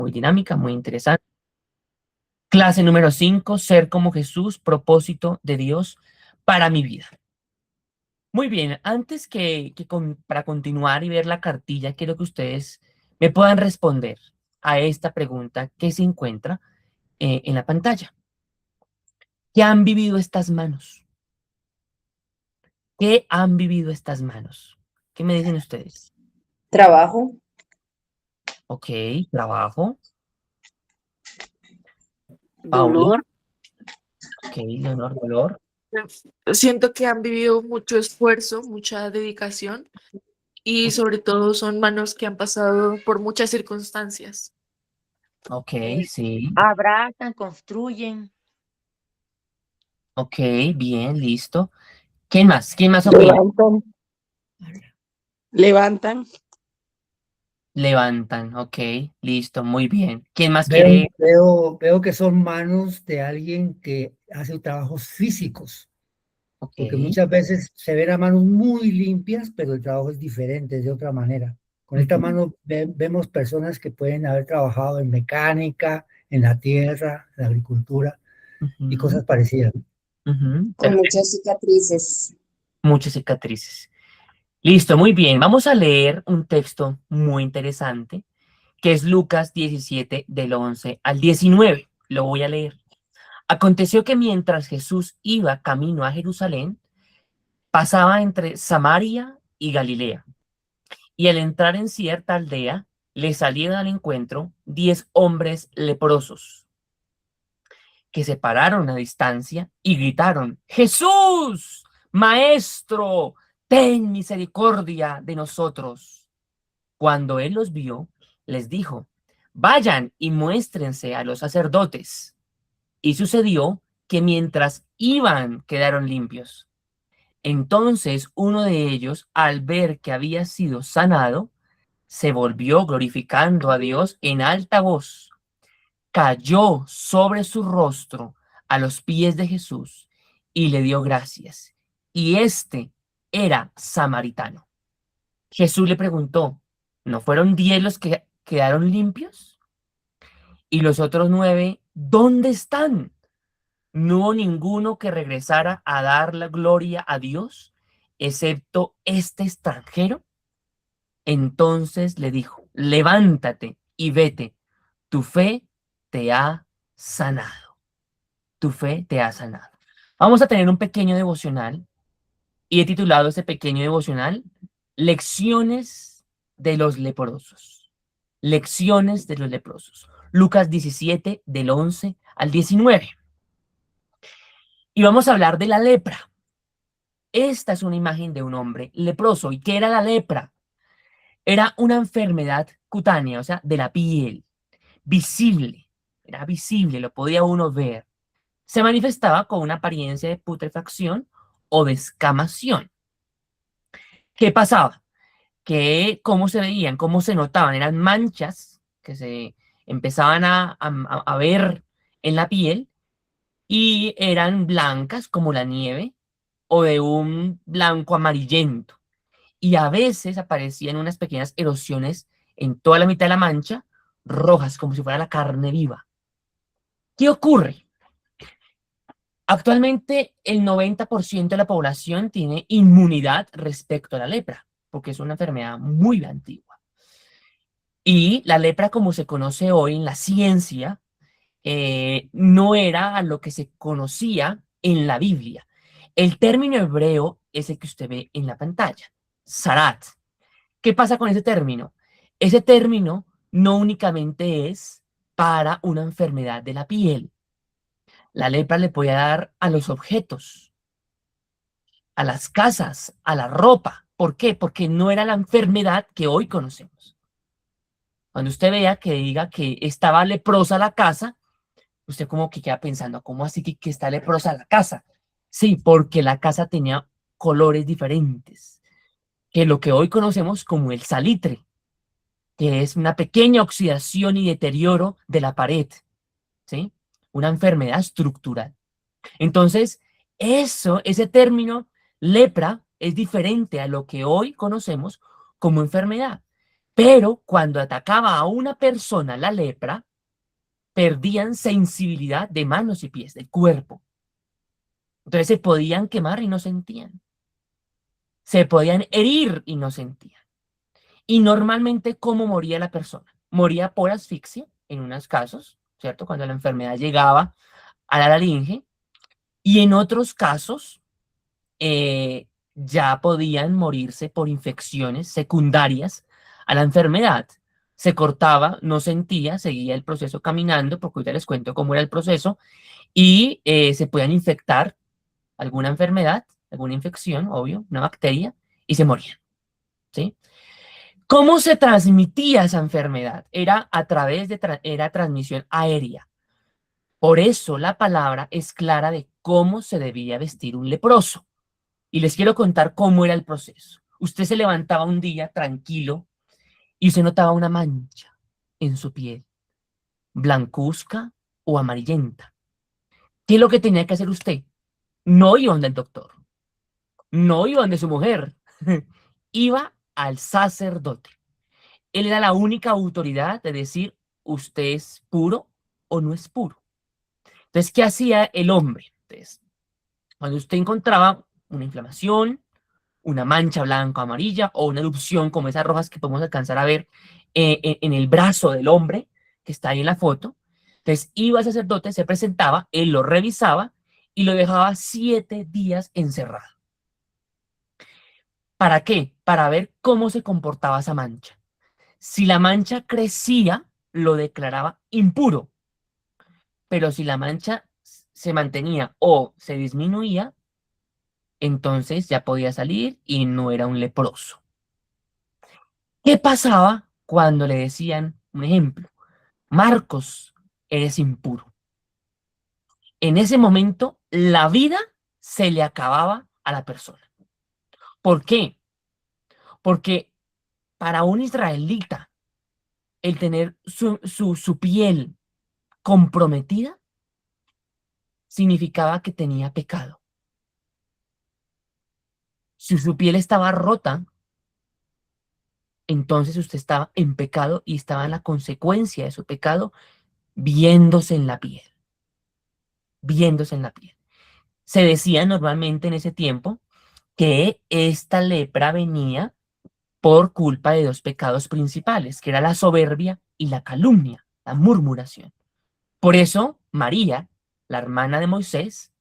muy dinámica, muy interesante. Clase número 5, ser como Jesús, propósito de Dios para mi vida. Muy bien, antes para continuar y ver la cartilla, quiero que ustedes me puedan responder a esta pregunta que se encuentra en la pantalla. ¿Qué han vivido estas manos? ¿Qué han vivido estas manos? ¿Qué me dicen ustedes? Trabajo, Ok, trabajo. Pauli, Dolor. ok, Leonor, dolor. Siento que han vivido mucho esfuerzo, mucha dedicación y sobre todo son manos que han pasado por muchas circunstancias. Ok, sí. Abrazan, construyen. Ok, bien, listo. ¿Quién más? ¿Quién más opina? Levantan, levantan. Levantan, ok, listo, muy bien. ¿Quién más Veo, quiere? veo que son manos de alguien que hace trabajos físicos, Ok, porque muchas veces se ven a manos muy limpias, pero el trabajo es diferente, es de otra manera. Con esta ujú, mano vemos personas que pueden haber trabajado en mecánica, en la tierra, en la agricultura y ujú, cosas parecidas. ujú, con muchas cicatrices. muchas cicatrices. Listo, muy bien. Vamos a leer un texto muy interesante, que es Lucas 17, del 11 al 19. Lo voy a leer. Aconteció que mientras Jesús iba camino a Jerusalén, pasaba entre Samaria y Galilea. Y al entrar en cierta aldea, le salieron al encuentro 10 hombres leprosos, que se pararon a distancia y gritaron: Jesús, Maestro, ten misericordia de nosotros. Cuando él los vio, les dijo: vayan y muéstrense a los sacerdotes. Y sucedió que mientras iban, quedaron limpios. Entonces uno de ellos, al ver que había sido sanado, se volvió glorificando a Dios en alta voz, cayó sobre su rostro a los pies de Jesús y le dio gracias. Y este era samaritano. Jesús le preguntó: ¿no fueron 10 los que quedaron limpios? ¿Y los otros 9 dónde están? No hubo ninguno que regresara a dar la gloria a Dios, excepto este extranjero. Entonces le dijo: levántate y vete, tu fe te ha sanado. Tu fe te ha sanado. Vamos a tener un pequeño devocional y he titulado este pequeño devocional Lecciones de los leprosos. Lecciones de los leprosos. Lucas 17, del 11 al 19. Y vamos a hablar de la lepra. Esta es una imagen de un hombre leproso. ¿Y qué era la lepra? Era una enfermedad cutánea, o sea, de la piel, visible. Era visible, lo podía uno ver. Se manifestaba con una apariencia de putrefacción o de escamación. ¿Qué pasaba? Que cómo se veían, cómo se notaban, eran manchas que se empezaban a ver en la piel y eran blancas como la nieve o de un blanco amarillento. Y a veces aparecían unas pequeñas erosiones en toda la mitad de la mancha, rojas, como si fuera la carne viva. ¿Qué ocurre? Actualmente el 90% de la población tiene inmunidad respecto a la lepra, porque es una enfermedad muy antigua. Y la lepra, como se conoce hoy en la ciencia, no era a lo que se conocía en la Biblia. El término hebreo es el que usted ve en la pantalla, sarat. ¿Qué pasa con ese término? Ese término no únicamente es para una enfermedad de la piel. La lepra le puede dar a los objetos, a las casas, a la ropa. ¿Por qué? Porque no era la enfermedad que hoy conocemos. Cuando usted vea que diga que estaba leprosa la casa, usted como que queda pensando: ¿cómo así que está leprosa la casa? Sí, porque la casa tenía colores diferentes, que lo que hoy conocemos como el salitre, que es una pequeña oxidación y deterioro de la pared, ¿sí? Una enfermedad estructural. Entonces, ese término lepra es diferente a lo que hoy conocemos como enfermedad. Pero cuando atacaba a una persona la lepra, perdían sensibilidad de manos y pies, del cuerpo. Entonces se podían quemar y no sentían. Se podían herir y no sentían. Y normalmente, ¿cómo moría la persona? Moría por asfixia, en unos casos, ¿cierto? Cuando la enfermedad llegaba a la laringe. Y en otros casos, ya podían morirse por infecciones secundarias a la enfermedad. Se cortaba, no sentía, seguía el proceso caminando, porque ahorita les cuento cómo era el proceso, y se podían infectar alguna enfermedad, alguna infección, obvio, una bacteria, y se morían, ¿sí? ¿Cómo se transmitía esa enfermedad? Era a través de era transmisión aérea. Por eso la palabra es clara de cómo se debía vestir un leproso. Y les quiero contar cómo era el proceso. Usted se levantaba un día tranquilo y usted notaba una mancha en su piel, blancuzca o amarillenta. ¿Qué es lo que tenía que hacer usted? No iba donde el doctor, no iba donde su mujer, iba al sacerdote. Él era la única autoridad de decir usted es puro o no es puro. Entonces, ¿qué hacía el hombre? Entonces, cuando usted encontraba una inflamación, una mancha blanca o amarilla o una erupción como esas rojas que podemos alcanzar a ver en el brazo del hombre que está ahí en la foto, entonces iba el sacerdote, se presentaba, él lo revisaba y lo dejaba 7 días encerrado. ¿Para qué? Para ver cómo se comportaba esa mancha. Si la mancha crecía, lo declaraba impuro, pero si la mancha se mantenía o se disminuía, entonces ya podía salir y no era un leproso. ¿Qué pasaba cuando le decían, un ejemplo, Marcos, eres impuro? En ese momento, la vida se le acababa a la persona. ¿Por qué? Porque para un israelita, el tener su piel comprometida significaba que tenía pecado. Si su piel estaba rota, entonces usted estaba en pecado y estaba en la consecuencia de su pecado viéndose en la piel, viéndose en la piel. Se decía normalmente en ese tiempo que esta lepra venía por culpa de 2 pecados principales, que era la soberbia y la calumnia, la murmuración. Por eso María, la hermana de Moisés,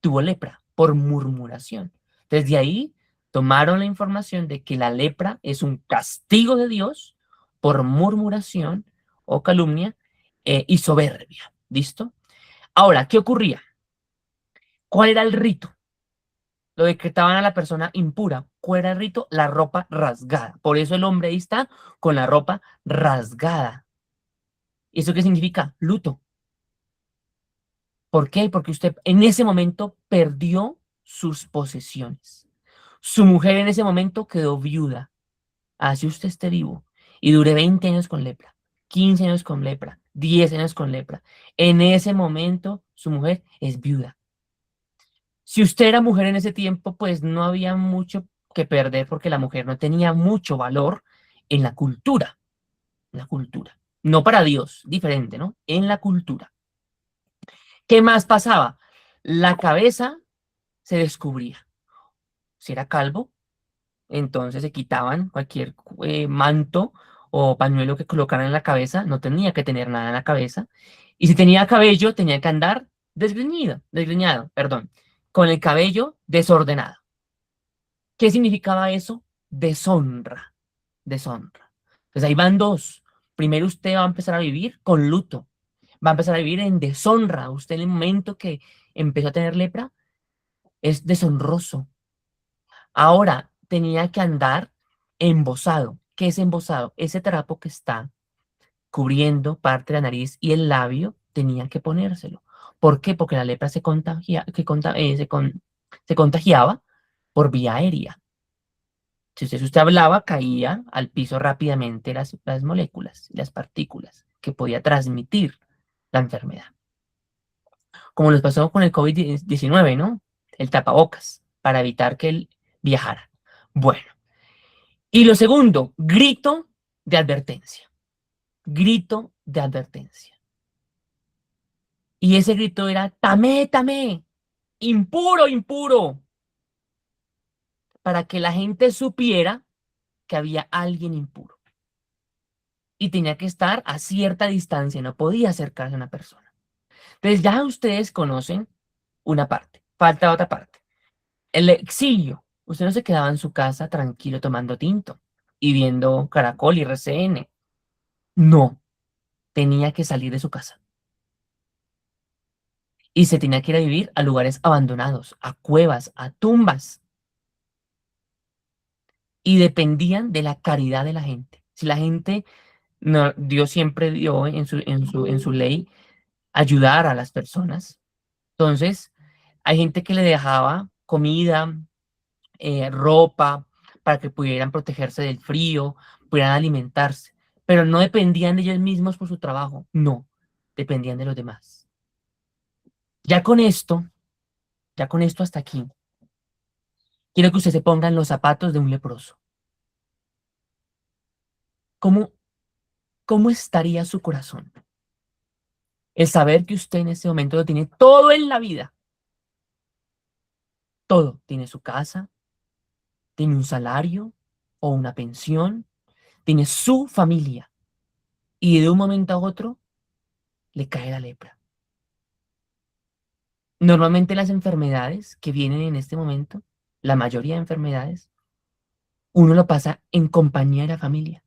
tuvo lepra por murmuración. Desde ahí tomaron la información de que la lepra es un castigo de Dios por murmuración o calumnia y soberbia. ¿Listo? Ahora, ¿qué ocurría? ¿Cuál era el rito? Lo decretaban a la persona impura. ¿Cuál era el rito? La ropa rasgada. Por eso el hombre ahí está con la ropa rasgada. ¿Y eso qué significa? Luto. ¿Por qué? Porque usted en ese momento perdió sus posesiones. Su mujer en ese momento quedó viuda. Así usted esté vivo y dure 20 años con lepra, 15 años con lepra, 10 años con lepra. En ese momento su mujer es viuda. Si usted era mujer en ese tiempo, pues no había mucho que perder porque la mujer no tenía mucho valor en la cultura. En la cultura. No para Dios, diferente, ¿no? En la cultura. ¿Qué más pasaba? La cabeza se descubría. Si era calvo, entonces se quitaban cualquier manto o pañuelo que colocaran en la cabeza, no tenía que tener nada en la cabeza. Y si tenía cabello, tenía que andar desgreñado, perdón, con el cabello desordenado. ¿Qué significaba eso? Deshonra, deshonra. Entonces ahí van 2. Primero usted va a empezar a vivir con luto, va a empezar a vivir en deshonra. Usted en el momento que empezó a tener lepra es deshonroso. Ahora tenía que andar embozado. ¿Qué es embozado? Ese trapo que está cubriendo parte de la nariz y el labio tenía que ponérselo. ¿Por qué? Porque la lepra se contagiaba por vía aérea. Si usted hablaba, caía al piso rápidamente las moléculas, las partículas que podía transmitir la enfermedad. Como nos pasó con el COVID-19, ¿no? El tapabocas, para evitar que él viajara. Bueno, y lo segundo, grito de advertencia. Grito de advertencia. Y ese grito era, tamé, tamé, impuro, impuro, para que la gente supiera que había alguien impuro. Y tenía que estar a cierta distancia, no podía acercarse a una persona. Entonces ya ustedes conocen una parte, falta otra parte. El exilio. Usted no se quedaba en su casa tranquilo tomando tinto y viendo Caracol y RCN. No, tenía que salir de su casa. Y se tenía que ir a vivir a lugares abandonados, a cuevas, a tumbas. Y dependían de la caridad de la gente. Si la gente, no, Dios siempre dio en su ley ayudar a las personas. Entonces, hay gente que le dejaba comida, ropa, para que pudieran protegerse del frío, pudieran alimentarse, pero no dependían de ellos mismos por su trabajo, no, dependían de los demás. Ya con esto, ya con esto hasta aquí, quiero que usted se ponga en los zapatos de un leproso. ¿Cómo, cómo estaría su corazón? El saber que usted en este momento lo tiene todo en la vida. Todo. Tiene su casa, tiene un salario o una pensión, tiene su familia. Y de un momento a otro le cae la lepra. Normalmente las enfermedades que vienen en este momento, la mayoría de enfermedades, uno lo pasa en compañía de la familia.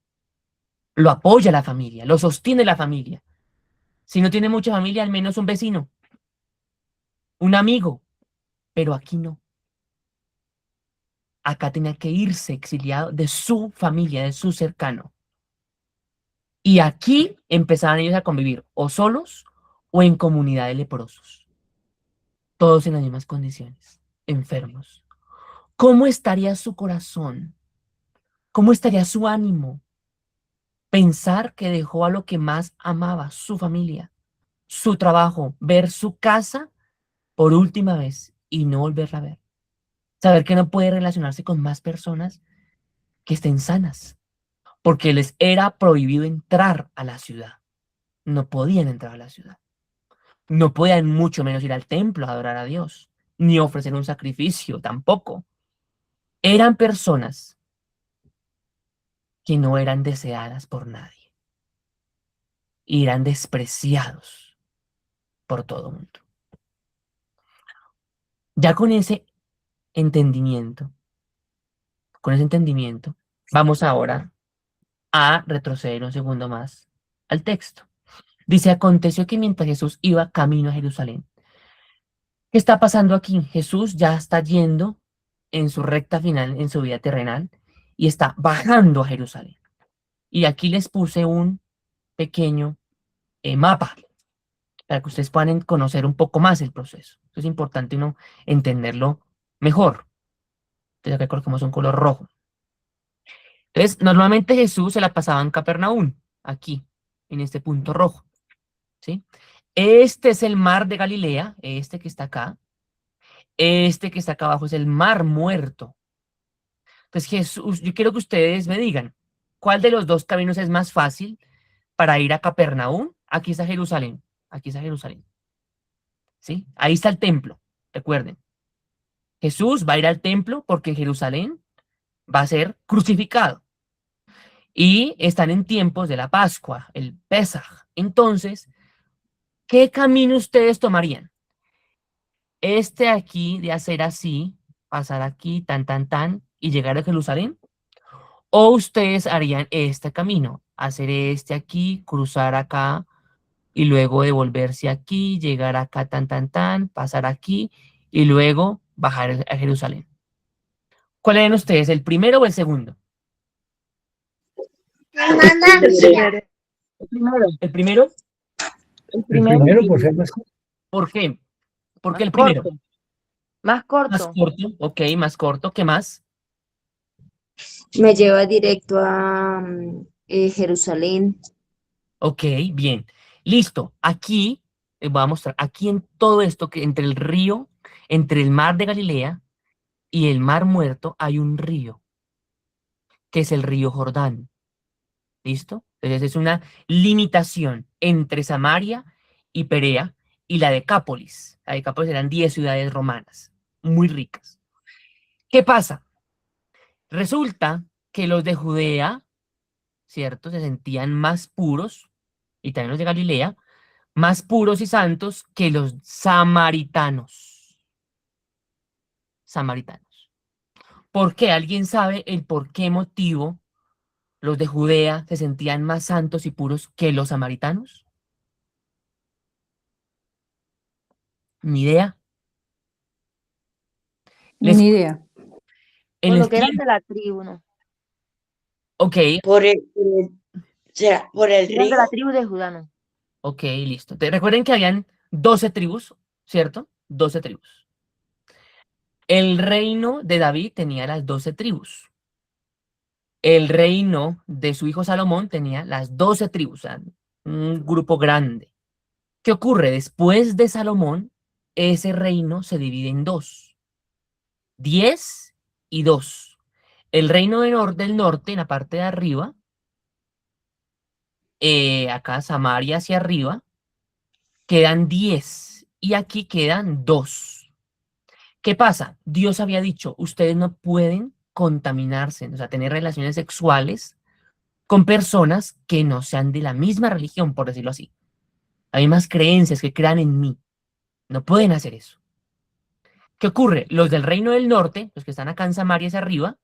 Lo apoya la familia, lo sostiene la familia. Si no tiene mucha familia, al menos un vecino, un amigo. Pero aquí no. Acá tenía que irse exiliado de su familia, de su cercano. Y aquí empezaban ellos a convivir o solos o en comunidad de leprosos. Todos en las mismas condiciones, enfermos. ¿Cómo estaría su corazón? ¿Cómo estaría su ánimo? Pensar que dejó a lo que más amaba, su familia, su trabajo, ver su casa por última vez y no volverla a ver. Saber que no puede relacionarse con más personas que estén sanas, porque les era prohibido entrar a la ciudad. No podían entrar a la ciudad. No podían mucho menos ir al templo a adorar a Dios, ni ofrecer un sacrificio tampoco. Eran personas que no eran deseadas por nadie y eran despreciados por todo el mundo. Ya con ese entendimiento, vamos ahora a retroceder un segundo más al texto. Dice, aconteció que mientras Jesús iba camino a Jerusalén. ¿Qué está pasando aquí? Jesús ya está yendo en su recta final, en su vida terrenal, y está bajando a Jerusalén. Y aquí les puse un pequeño mapa para que ustedes puedan conocer un poco más el proceso. Eso es importante uno entenderlo mejor. Entonces acá colocamos un color rojo. Entonces, normalmente Jesús se la pasaba en Capernaum, aquí, en este punto rojo, ¿sí? Este es el mar de Galilea, este que está acá. Este que está acá abajo es el mar muerto. Entonces, Jesús, yo quiero que ustedes me digan, ¿cuál de los dos caminos es más fácil para ir a Capernaum? Aquí está Jerusalén, aquí está Jerusalén, ¿sí? Ahí está el templo, recuerden. Jesús va a ir al templo porque Jerusalén va a ser crucificado. Y están en tiempos de la Pascua, el Pesaj. Entonces, ¿qué camino ustedes tomarían? Este aquí de hacer así, pasar aquí, tan, tan, tan, y llegar a Jerusalén. ¿O ustedes harían este camino? Hacer este aquí, cruzar acá, y luego devolverse aquí, llegar acá, tan, tan, tan, pasar aquí, y luego bajar a Jerusalén. ¿Cuál eran ustedes, el primero o el segundo? ¿El primero? El primero por ser más ¿Por qué? ¿Por qué el Más primero? corto. Más Más corto. corto, ok, más corto. ¿Qué más? Me lleva directo a Jerusalén. Ok, bien. Listo. Aquí, voy a mostrar, aquí en todo esto, que entre el río, entre el mar de Galilea y el mar muerto, hay un río, que es el río Jordán. ¿Listo? Entonces es una limitación entre Samaria y Perea y la Decápolis. La Decápolis eran 10 ciudades romanas, muy ricas. ¿Qué pasa? Resulta que los de Judea, ¿cierto? Se sentían más puros, y también los de Galilea, más puros y santos que los samaritanos. Samaritanos. ¿Por qué? ¿Alguien sabe el por qué motivo los de Judea se sentían más santos y puros que los samaritanos? Ni idea. Les, Ni idea. en Por el lo que eran tiempo, de la tribu, ¿no? ok, ¿Será por el Eran de la río? tribu de Judá, ¿no? ok, listo. Recuerden que habían 12 tribus, ¿cierto? 12 tribus. El reino de David tenía las 12 tribus. El reino de su hijo Salomón tenía las 12 tribus, o sea, un grupo grande. ¿Qué ocurre? Después de Salomón, ese reino se divide en dos, 10 y 2. El reino del norte, en la parte de arriba, acá Samaria hacia arriba, quedan 10 y aquí quedan 2. ¿Qué pasa? Dios había dicho, ustedes no pueden contaminarse, o sea, tener relaciones sexuales con personas que no sean de la misma religión, por decirlo así. Las mismas creencias que crean en mí. No pueden hacer eso. ¿Qué ocurre? Los del reino del norte, los que están acá en Samaria hacia arriba,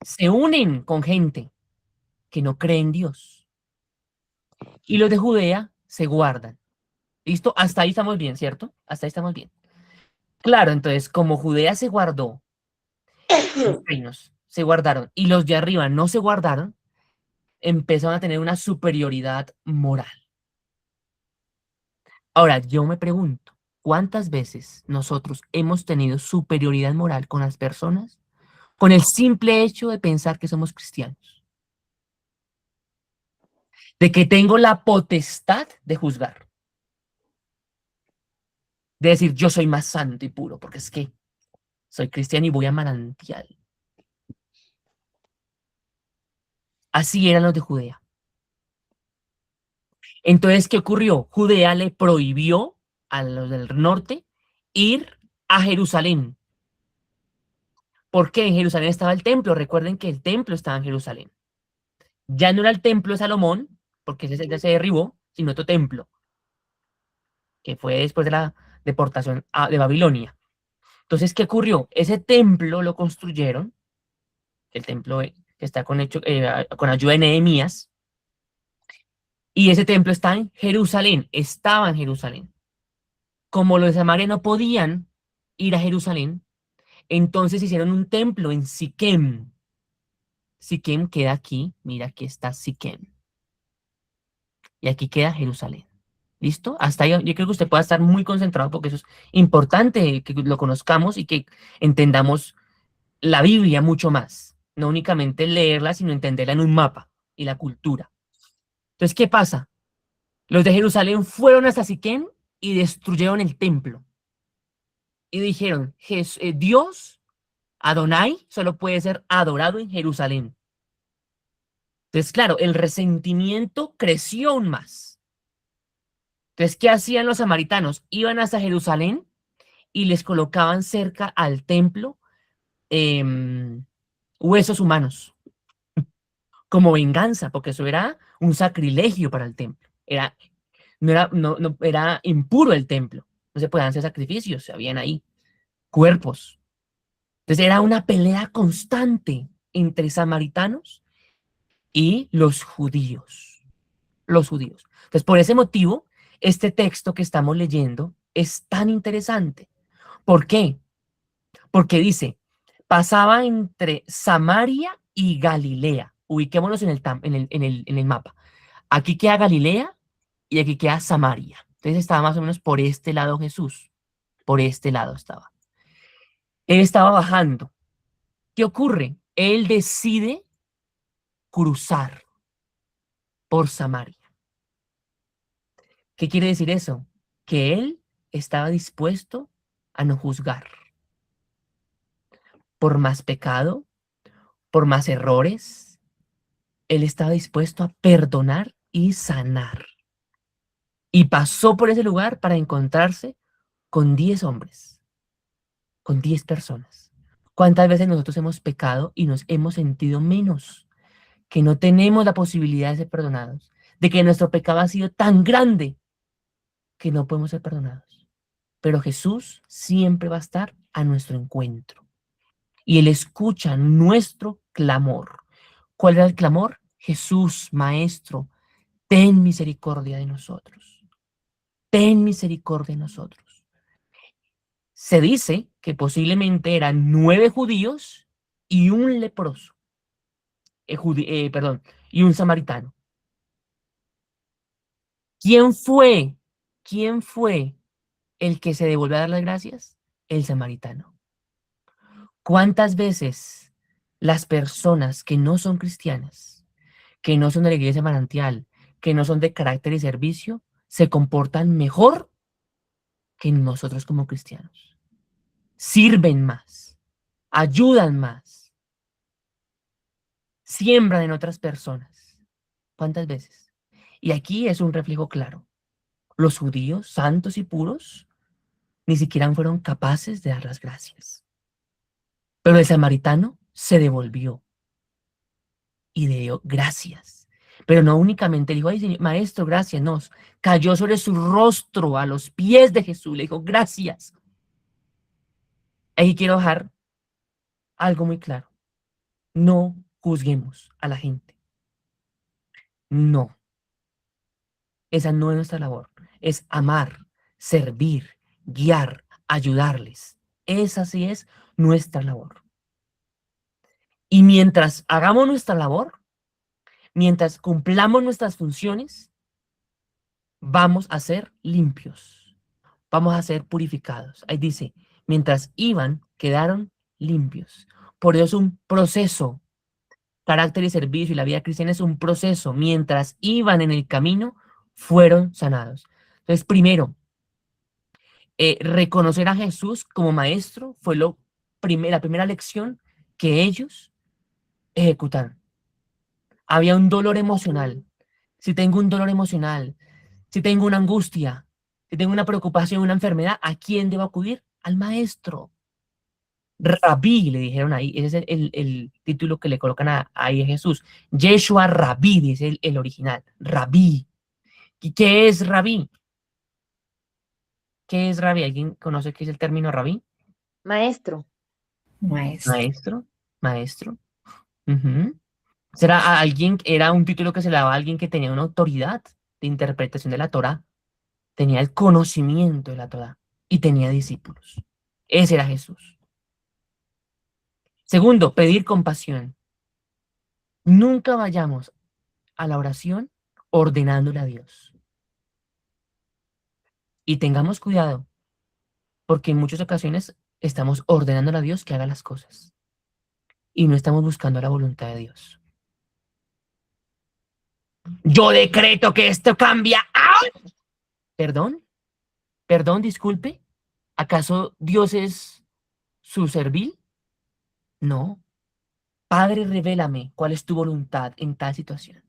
se unen con gente que no cree en Dios. Y los de Judea se guardan. ¿Listo? Hasta ahí estamos bien, ¿cierto? Hasta ahí estamos bien. Claro, entonces, como Judea se guardó, los reinos se guardaron y los de arriba no se guardaron, empezaron a tener una superioridad moral. Ahora, yo me pregunto, ¿cuántas veces nosotros hemos tenido superioridad moral con las personas con el simple hecho de pensar que somos cristianos? De que tengo la potestad de juzgar, de decir yo soy más santo y puro, porque es que soy cristiano y voy a manantial. Así eran los de Judea. Entonces, ¿qué ocurrió? Judea le prohibió a los del norte ir a Jerusalén. Porque en Jerusalén estaba el templo. Recuerden que el templo estaba en Jerusalén. Ya no era el templo de Salomón, porque ese ya se derribó, sino otro templo, que fue después de la deportación de Babilonia. Entonces, ¿qué ocurrió? Ese templo lo construyeron, el templo que está con ayuda de Nehemías, y ese templo está en Jerusalén, estaba en Jerusalén. Como los de Samaria no podían ir a Jerusalén, entonces hicieron un templo en Siquem. Siquem queda aquí, mira, aquí está Siquem. Y aquí queda Jerusalén. ¿Listo? Hasta ahí yo creo que usted pueda estar muy concentrado porque eso es importante que lo conozcamos y que entendamos la Biblia mucho más. No únicamente leerla, sino entenderla en un mapa y la cultura. Entonces, ¿qué pasa? Los de Jerusalén fueron hasta Siquem y destruyeron el templo. Y dijeron, Dios, Adonai, solo puede ser adorado en Jerusalén. Entonces, claro, el resentimiento creció aún más. Entonces, ¿qué hacían los samaritanos? Iban hasta Jerusalén y les colocaban cerca al templo huesos humanos, como venganza, porque eso era un sacrilegio para el templo. Era impuro el templo. No se podían hacer sacrificios, se habían ahí cuerpos. Entonces era una pelea constante entre samaritanos y los judíos. Los judíos. Entonces, por ese motivo, este texto que estamos leyendo es tan interesante. ¿Por qué? Porque dice, pasaba entre Samaria y Galilea. Ubiquémonos en el mapa. Aquí queda Galilea y aquí queda Samaria. Entonces estaba más o menos por este lado Jesús. Por este lado estaba. Él estaba bajando. ¿Qué ocurre? Él decide cruzar por Samaria. ¿Qué quiere decir eso? Que él estaba dispuesto a no juzgar por más pecado, por más errores, Él estaba dispuesto a perdonar y sanar. Y pasó por ese lugar para encontrarse con 10 hombres, con 10 personas. ¿Cuántas veces nosotros hemos pecado y nos hemos sentido menos? Que no tenemos la posibilidad de ser perdonados, de que nuestro pecado ha sido tan grande que no podemos ser perdonados. Pero Jesús siempre va a estar a nuestro encuentro y Él escucha nuestro clamor. ¿Cuál era el clamor? Jesús, Maestro, ten misericordia de nosotros. Ten misericordia de nosotros. Se dice que posiblemente eran 9 judíos y un leproso, perdón, y un samaritano. ¿Quién fue? ¿Quién fue el que se devolvió a dar las gracias? El samaritano. ¿Cuántas veces las personas que no son cristianas, que no son de la iglesia manantial, que no son de carácter y servicio, se comportan mejor que nosotros como cristianos? Sirven más, ayudan más, siembran en otras personas. ¿Cuántas veces? Y aquí es un reflejo claro. Los judíos, santos y puros, ni siquiera fueron capaces de dar las gracias. Pero el samaritano se devolvió y dio gracias. Pero no únicamente dijo, ay, señor, maestro, gracias, no. Cayó sobre su rostro a los pies de Jesús, le dijo, gracias. Ahí quiero dejar algo muy claro. No juzguemos a la gente. No. Esa no es nuestra labor. Es amar, servir, guiar, ayudarles. Esa sí es nuestra labor. Y mientras hagamos nuestra labor, mientras cumplamos nuestras funciones, vamos a ser limpios, vamos a ser purificados. Ahí dice, mientras iban, quedaron limpios. Por eso es un proceso. Carácter y servicio y la vida cristiana es un proceso. Mientras iban en el camino, fueron sanados. Entonces, primero, reconocer a Jesús como maestro fue la primera lección que ellos ejecutaron. Había un dolor emocional. Si tengo un dolor emocional, si tengo una angustia, si tengo una preocupación, una enfermedad, ¿a quién debo acudir? Al maestro. Rabí, le dijeron ahí, ese es el título que le colocan ahí a Jesús. Yeshua Rabí, dice el original. Rabí. ¿Y qué es Rabí? ¿Qué es Rabí? ¿Alguien conoce qué es el término Rabí? Maestro. Maestro. Maestro, maestro. Ujú. Era un título que se le daba a alguien que tenía una autoridad de interpretación de la Torá, tenía el conocimiento de la Torá y tenía discípulos. Ese era Jesús. Segundo, pedir compasión. Nunca vayamos a la oración ordenándole a Dios. Y tengamos cuidado, porque en muchas ocasiones estamos ordenándole a Dios que haga las cosas y no estamos buscando la voluntad de Dios. Yo decreto que esto cambia. ¡Ah! ¿Perdón? ¿Perdón? Disculpe. ¿Acaso Dios es su servil? No. Padre, revélame cuál es tu voluntad en tal situación.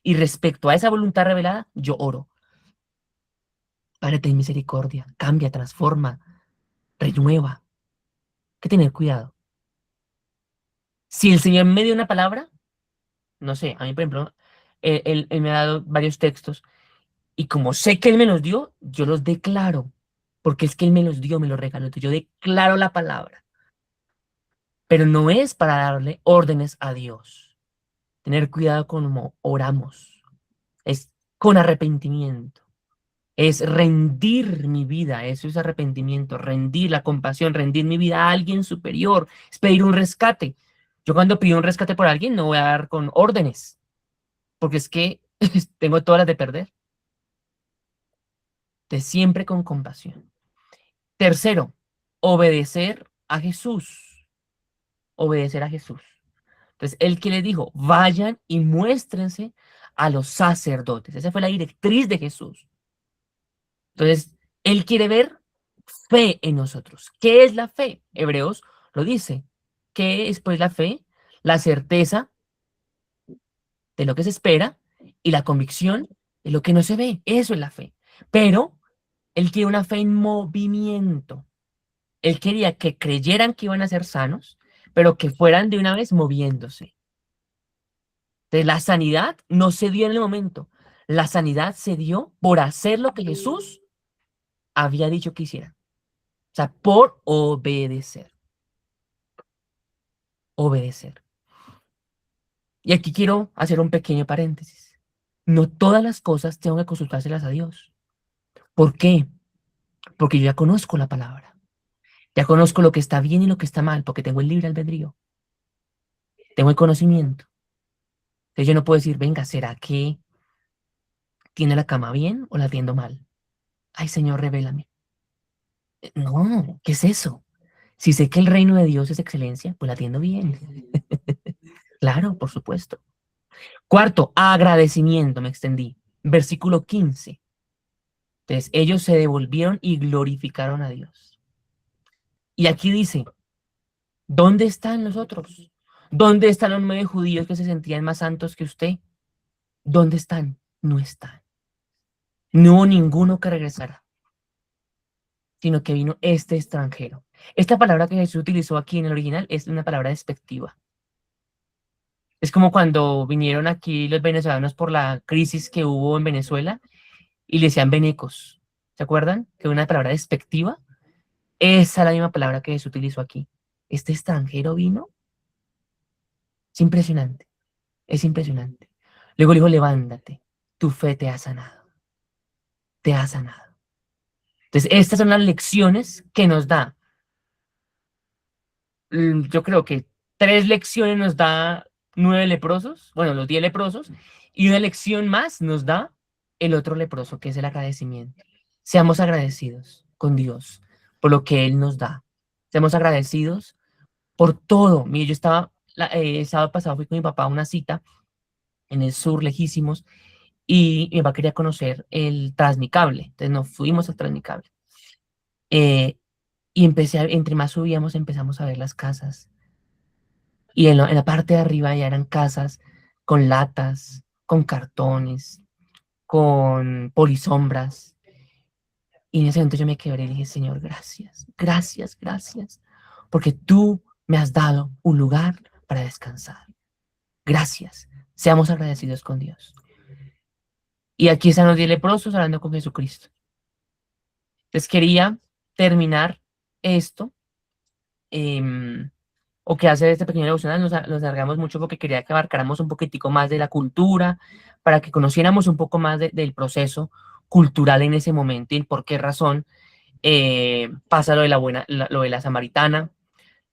Y respecto a esa voluntad revelada, yo oro. Padre, ten misericordia, cambia, transforma, renueva. Hay que tener cuidado. Si el Señor me dio una palabra, no sé, a mí, por ejemplo, él me ha dado varios textos y como sé que Él me los dio, yo los declaro, porque es que Él me los dio, me los regaló. Entonces yo declaro la palabra, pero no es para darle órdenes a Dios. Tener cuidado con cómo oramos. Es con arrepentimiento. Es rendir mi vida, eso es arrepentimiento, rendir la compasión, rendir mi vida a alguien superior, es pedir un rescate. Yo cuando pido un rescate por alguien no voy a dar con órdenes, porque es que tengo todas las de perder. Entonces, siempre con compasión. Tercero, obedecer a Jesús. Obedecer a Jesús. Entonces, él que les dijo, vayan y muéstrense a los sacerdotes. Esa fue la directriz de Jesús. Entonces, él quiere ver fe en nosotros. ¿Qué es la fe? Hebreos lo dice. ¿Qué es pues la fe? La certeza de lo que se espera y la convicción de lo que no se ve. Eso es la fe. Pero él quiere una fe en movimiento. Él quería que creyeran que iban a ser sanos, pero que fueran de una vez moviéndose. Entonces, la sanidad no se dio en el momento. La sanidad se dio por hacer lo que Jesús había dicho que hiciera. O sea, por obedecer. Obedecer. Y aquí quiero hacer un pequeño paréntesis. No todas las cosas tengo que consultárselas a Dios. ¿Por qué? Porque yo ya conozco la palabra. Ya conozco lo que está bien y lo que está mal, porque tengo el libre albedrío. Tengo el conocimiento. Entonces yo no puedo decir, venga, ¿será que tiene la cama bien o la atiendo mal? Ay, Señor, revélame. No, ¿qué es eso? Si sé que el reino de Dios es excelencia, pues la atiendo bien. Claro, por supuesto. Cuarto, agradecimiento, me extendí. Versículo 15. Entonces, ellos se devolvieron y glorificaron a Dios. Y aquí dice, ¿dónde están los otros? ¿Dónde están los 9 judíos que se sentían más santos que usted? ¿Dónde están? No están. No hubo ninguno que regresara, sino que vino este extranjero. Esta palabra que Jesús utilizó aquí en el original es una palabra despectiva. Es como cuando vinieron aquí los venezolanos por la crisis que hubo en Venezuela y le decían venecos. ¿Se acuerdan? Que una palabra despectiva. Esa es la misma palabra que Jesús utilizó aquí. Este extranjero vino. Es impresionante. Es impresionante. Luego le dijo, levántate. Tu fe te ha sanado. Te ha sanado. Entonces, estas son las lecciones que nos da. Yo creo que 3 lecciones nos da 9 leprosos, bueno, los 10 leprosos, y una lección más nos da el otro leproso, que es el agradecimiento. Seamos agradecidos con Dios por lo que Él nos da. Seamos agradecidos por todo. Mire, yo estaba, el sábado pasado fui con mi papá a una cita en el sur, lejísimos, y mi papá quería conocer el Transmicable. Entonces nos fuimos al Transmicable. Y entre más subíamos, empezamos a ver las casas. Y en la parte de arriba ya eran casas con latas, con cartones, con polisombras. Y en ese momento yo me quebré y dije, Señor, gracias, gracias, gracias, porque tú me has dado un lugar para descansar. Gracias. Seamos agradecidos con Dios. Y aquí están los 10 leprosos hablando con Jesucristo. Entonces quería terminar esto. O que hace este pequeño devocional, nos alargamos mucho porque quería que abarcáramos un poquitico más de la cultura, para que conociéramos un poco más del proceso cultural en ese momento y por qué razón pasa lo de lo de la samaritana,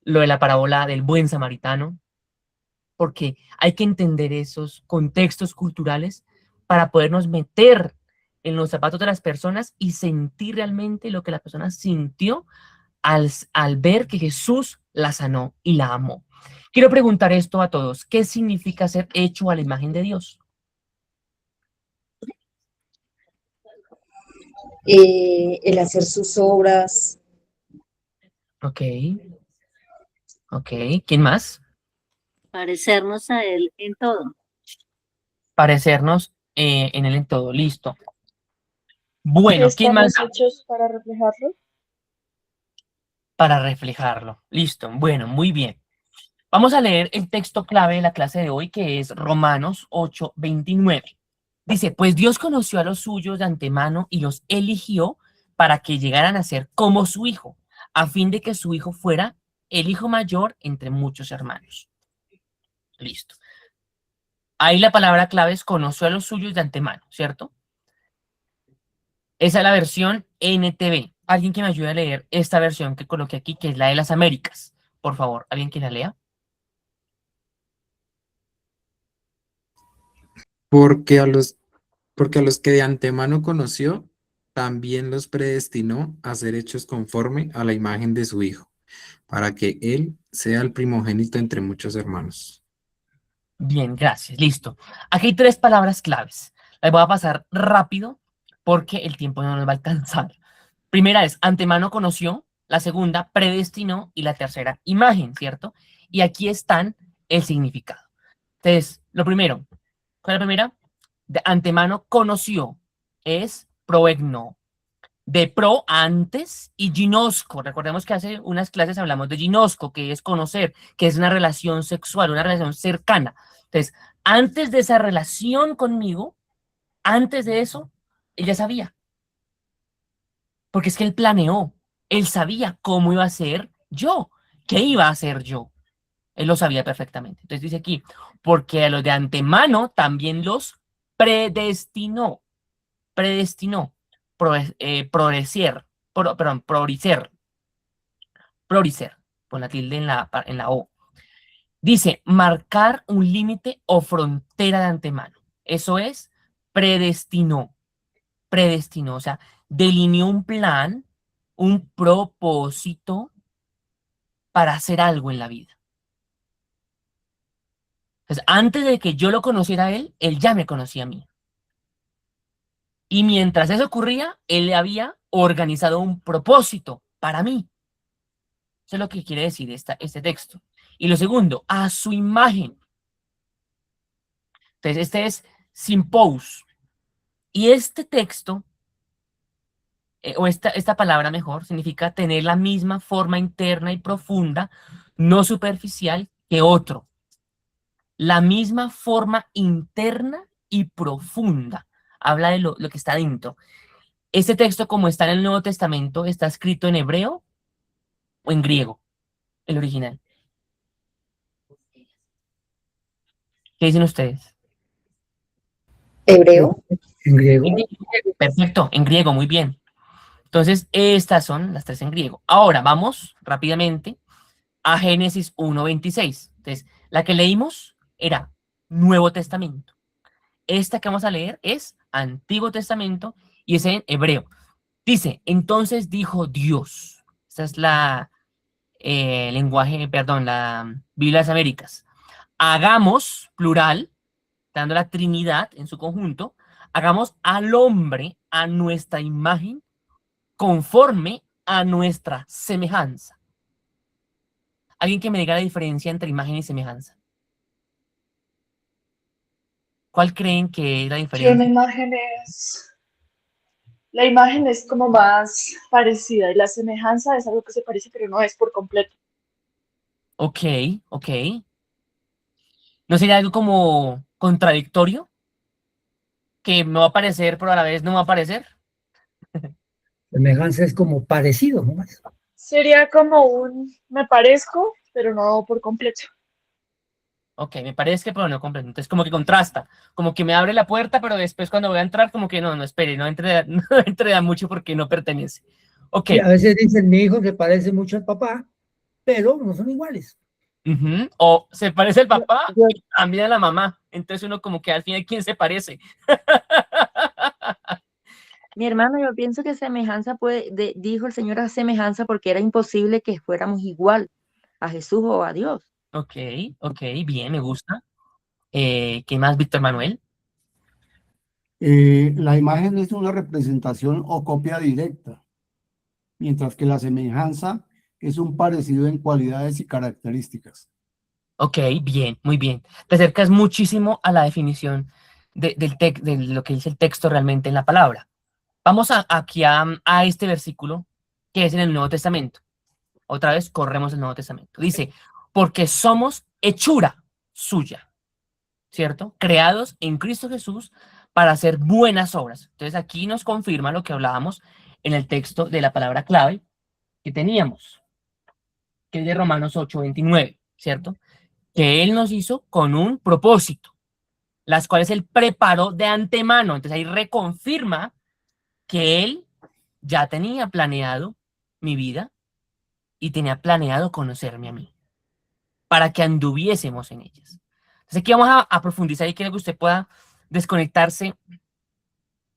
lo de la parábola del buen samaritano, porque hay que entender esos contextos culturales para podernos meter en los zapatos de las personas y sentir realmente lo que la persona sintió al ver que Jesús la sanó y la amó. Quiero preguntar esto a todos. ¿Qué significa ser hecho a la imagen de Dios? El hacer sus obras, Ok. Ok. ¿Quién más? Parecernos a Él en todo. Parecernos en él en todo. Listo. Bueno, ¿quién más? Estamos hechos para reflejarlo. Para reflejarlo. Listo. Bueno, muy bien. Vamos a leer el texto clave de la clase de hoy, que es Romanos 8:29. Dice, pues Dios conoció a los suyos de antemano y los eligió para que llegaran a ser como su hijo, a fin de que su hijo fuera el hijo mayor entre muchos hermanos. Listo. Ahí la palabra clave es conoció a los suyos de antemano, ¿cierto? Esa es la versión NTV. Alguien que me ayude a leer esta versión que coloqué aquí, que es la de las Américas. Por favor, ¿alguien que la lea? Porque a los, porque a los que de antemano conoció, también los predestinó a ser hechos conforme a la imagen de su Hijo, para que Él sea el primogénito entre muchos hermanos. Bien, gracias. Listo. Aquí hay 3 palabras claves. Las voy a pasar rápido porque el tiempo no nos va a alcanzar. Primera es antemano conoció, la segunda predestinó y la tercera imagen, ¿cierto? Y aquí están el significado. Entonces, lo primero, ¿Cuál es la primera? De antemano conoció, es proegno. De pro, antes, y ginosco. Recordemos que hace unas clases hablamos de ginosco, que es conocer, que es una relación sexual, una relación cercana. Entonces, antes de esa relación conmigo, antes de eso, ella sabía. Porque es que él planeó, él sabía cómo iba a ser yo, qué iba a hacer yo. Él lo sabía perfectamente. Entonces dice aquí, porque a los de antemano también los predestinó. Predestinó. Proricer. Perdón, proricer. Con la tilde en la O. Dice, marcar un límite o frontera de antemano. Eso es, predestinó. Predestinó, o sea, delineó un plan, un propósito para hacer algo en la vida. Entonces, antes de que yo lo conociera a él ya me conocía a mí. Y mientras eso ocurría, él le había organizado un propósito para mí. Eso es lo que quiere decir este texto. Y lo segundo, a su imagen. Entonces, este es sympos. Y este texto, o esta palabra mejor, significa tener la misma forma interna y profunda, no superficial que otro. La misma forma interna y profunda. Habla de lo que está dentro. Este texto, como está en el Nuevo Testamento, está escrito en hebreo o en griego, el original. ¿Qué dicen ustedes? Hebreo. En griego. Perfecto, en griego, muy bien. Entonces, estas son las tres en griego. Ahora, vamos rápidamente a Génesis 1:26. Entonces, la que leímos era Nuevo Testamento. Esta que vamos a leer es Antiguo Testamento y es en hebreo. Dice, entonces dijo Dios. Esta es la lenguaje, perdón, la Biblia de las Américas. Hagamos, plural, dando la Trinidad en su conjunto, hagamos al hombre a nuestra imagen conforme a nuestra semejanza. Alguien que me diga la diferencia entre imagen y semejanza. ¿Cuál creen que es la Que diferencia? la imagen es como más parecida y la semejanza es algo que se parece pero no es por completo. Ok. ¿No sería algo como contradictorio? Que me va a parecer, pero a la vez no me va a parecer. Semejanza es como parecido, ¿no? Sería como un me parezco, pero no por completo. Ok, me parece, pero no comprendo. Entonces, como que contrasta. Como que me abre la puerta, pero después cuando voy a entrar, como que no espere, no entre, no entre a mucho porque no pertenece. Ok. Y a veces dicen, mi hijo se parece mucho al papá, pero no son iguales. Ujú. O se parece al papá Yo, y también a la mamá. Entonces uno como que al final, ¿quién se parece? Mi hermano, yo pienso que semejanza dijo el Señor a semejanza porque era imposible que fuéramos igual a Jesús o a Dios. Ok, bien, me gusta. ¿Qué más, Víctor Manuel? La imagen es una representación o copia directa, mientras que la semejanza es un parecido en cualidades y características. Ok, bien, muy bien. Te acercas muchísimo a la definición de lo que dice el texto realmente en la palabra. Vamos aquí a este versículo que es en el Nuevo Testamento. Otra vez corremos el Nuevo Testamento. Dice, porque somos hechura suya, ¿cierto? Creados en Cristo Jesús para hacer buenas obras. Entonces aquí nos confirma lo que hablábamos en el texto de la palabra clave que teníamos, que es de Romanos 8:29, ¿cierto? Que Él nos hizo con un propósito, las cuales Él preparó de antemano. Entonces ahí reconfirma que Él ya tenía planeado mi vida y tenía planeado conocerme a mí, para que anduviésemos en ellas. Entonces aquí vamos a profundizar y quiero que usted pueda desconectarse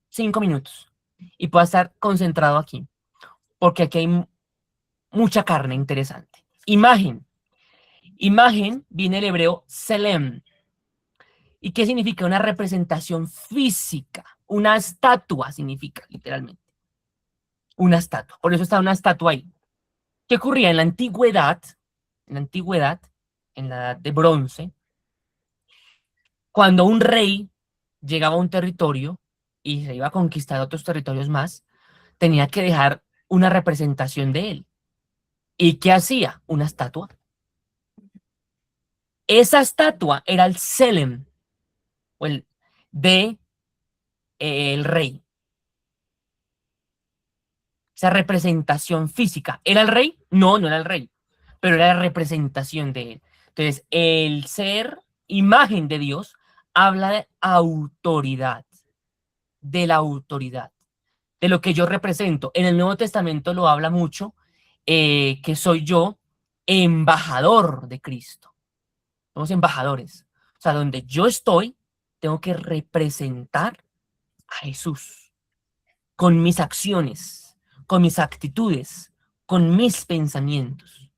5 minutos y pueda estar concentrado aquí, porque aquí hay mucha carne interesante. Imagen. Imagen viene del hebreo selem. ¿Y qué significa? Una representación física. Una estatua significa, literalmente. Una estatua. Por eso está una estatua ahí. ¿Qué ocurría en la antigüedad? En la antigüedad, en la edad de bronce, cuando un rey llegaba a un territorio y se iba a conquistar otros territorios más, tenía que dejar una representación de él. ¿Y qué hacía? Una estatua. Esa estatua era el Selem, o el de el rey. Esa representación física. ¿Era el rey? No, no era el rey, pero era la representación de él. Entonces, el ser imagen de Dios habla de autoridad, de la autoridad, de lo que yo represento. En el Nuevo Testamento lo habla mucho, que soy yo embajador de Cristo. Somos embajadores. O sea, donde yo estoy, tengo que representar a Jesús con mis acciones, con mis actitudes, con mis pensamientos,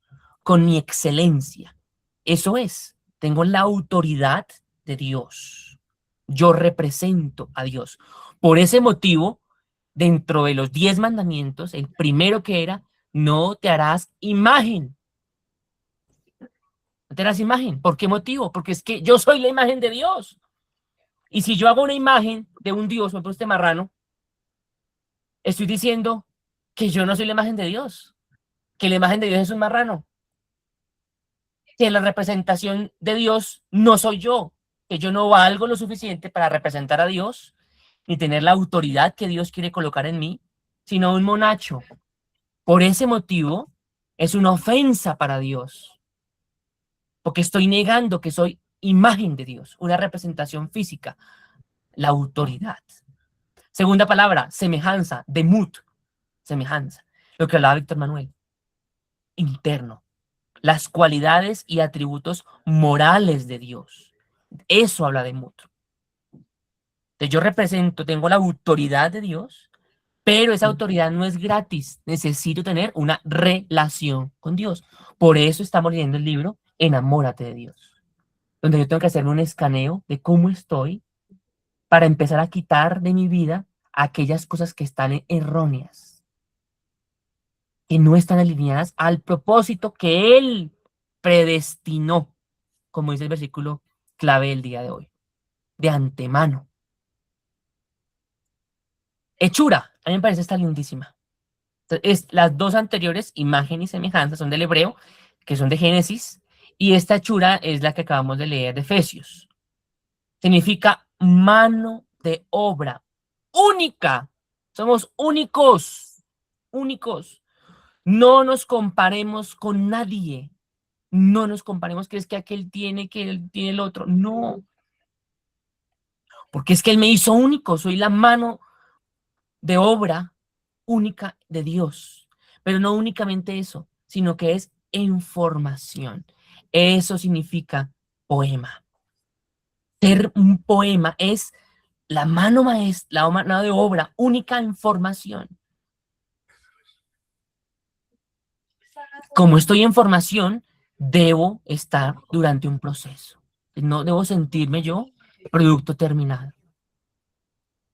con mi excelencia. Eso es, tengo la autoridad de Dios. Yo represento a Dios. Por ese motivo, dentro de los 10 mandamientos, el primero que era, no te harás imagen. No te harás imagen. ¿Por qué motivo? Porque es que yo soy la imagen de Dios. Y si yo hago una imagen de un Dios, por ejemplo, este marrano, estoy diciendo que yo no soy la imagen de Dios, que la imagen de Dios es un marrano, que la representación de Dios no soy yo, que yo no valgo lo suficiente para representar a Dios, ni tener la autoridad que Dios quiere colocar en mí, sino un monacho. Por ese motivo, es una ofensa para Dios, porque estoy negando que soy imagen de Dios, una representación física, la autoridad. Segunda palabra, semejanza, demut, semejanza, lo que hablaba Víctor Manuel, interno, las cualidades y atributos morales de Dios. Eso habla de demut. Entonces yo represento, tengo la autoridad de Dios, pero esa autoridad no es gratis. Necesito tener una relación con Dios. Por eso estamos leyendo el libro Enamórate de Dios, donde yo tengo que hacerme un escaneo de cómo estoy para empezar a quitar de mi vida aquellas cosas que están erróneas, que no están alineadas al propósito que Él predestinó, como dice el versículo clave del día de hoy, de antemano. Hechura, a mí me parece esta lindísima. Las dos anteriores, imagen y semejanza, son del hebreo, que son de Génesis, y esta hechura es la que acabamos de leer de Efesios. Significa mano de obra única. Somos únicos, únicos. No nos comparemos con nadie. No nos comparemos que es que aquel tiene, que él tiene el otro. No. Porque es que Él me hizo único. Soy la mano de obra única de Dios. Pero no únicamente eso, sino que es en formación. Eso significa poema. Ser un poema es la mano maestra, la mano de obra única en formación. Como estoy en formación, debo estar durante un proceso. No debo sentirme yo producto terminado.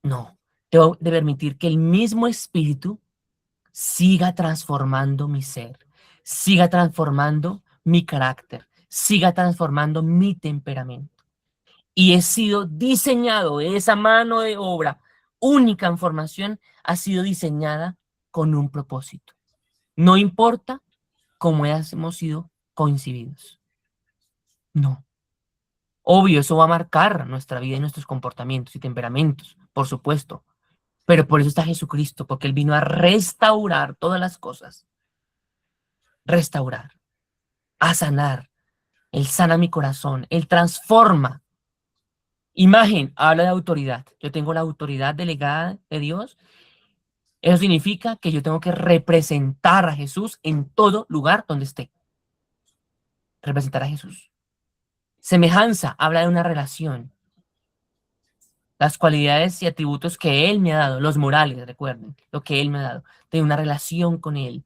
No, debo de permitir que el mismo espíritu siga transformando mi ser, siga transformando mi carácter, siga transformando mi temperamento. Y he sido diseñado, esa mano de obra única en formación ha sido diseñada con un propósito. No importa cómo hemos sido coincididos. No. Obvio, eso va a marcar nuestra vida y nuestros comportamientos y temperamentos, por supuesto. Pero por eso está Jesucristo, porque Él vino a restaurar todas las cosas. Restaurar, a sanar. Él sana mi corazón, Él transforma. Imagen, habla de autoridad. Yo tengo la autoridad delegada de Dios. Eso significa que yo tengo que representar a Jesús en todo lugar donde esté. Representar a Jesús. Semejanza, habla de una relación. Las cualidades y atributos que Él me ha dado, los morales, recuerden, lo que Él me ha dado, de una relación con Él.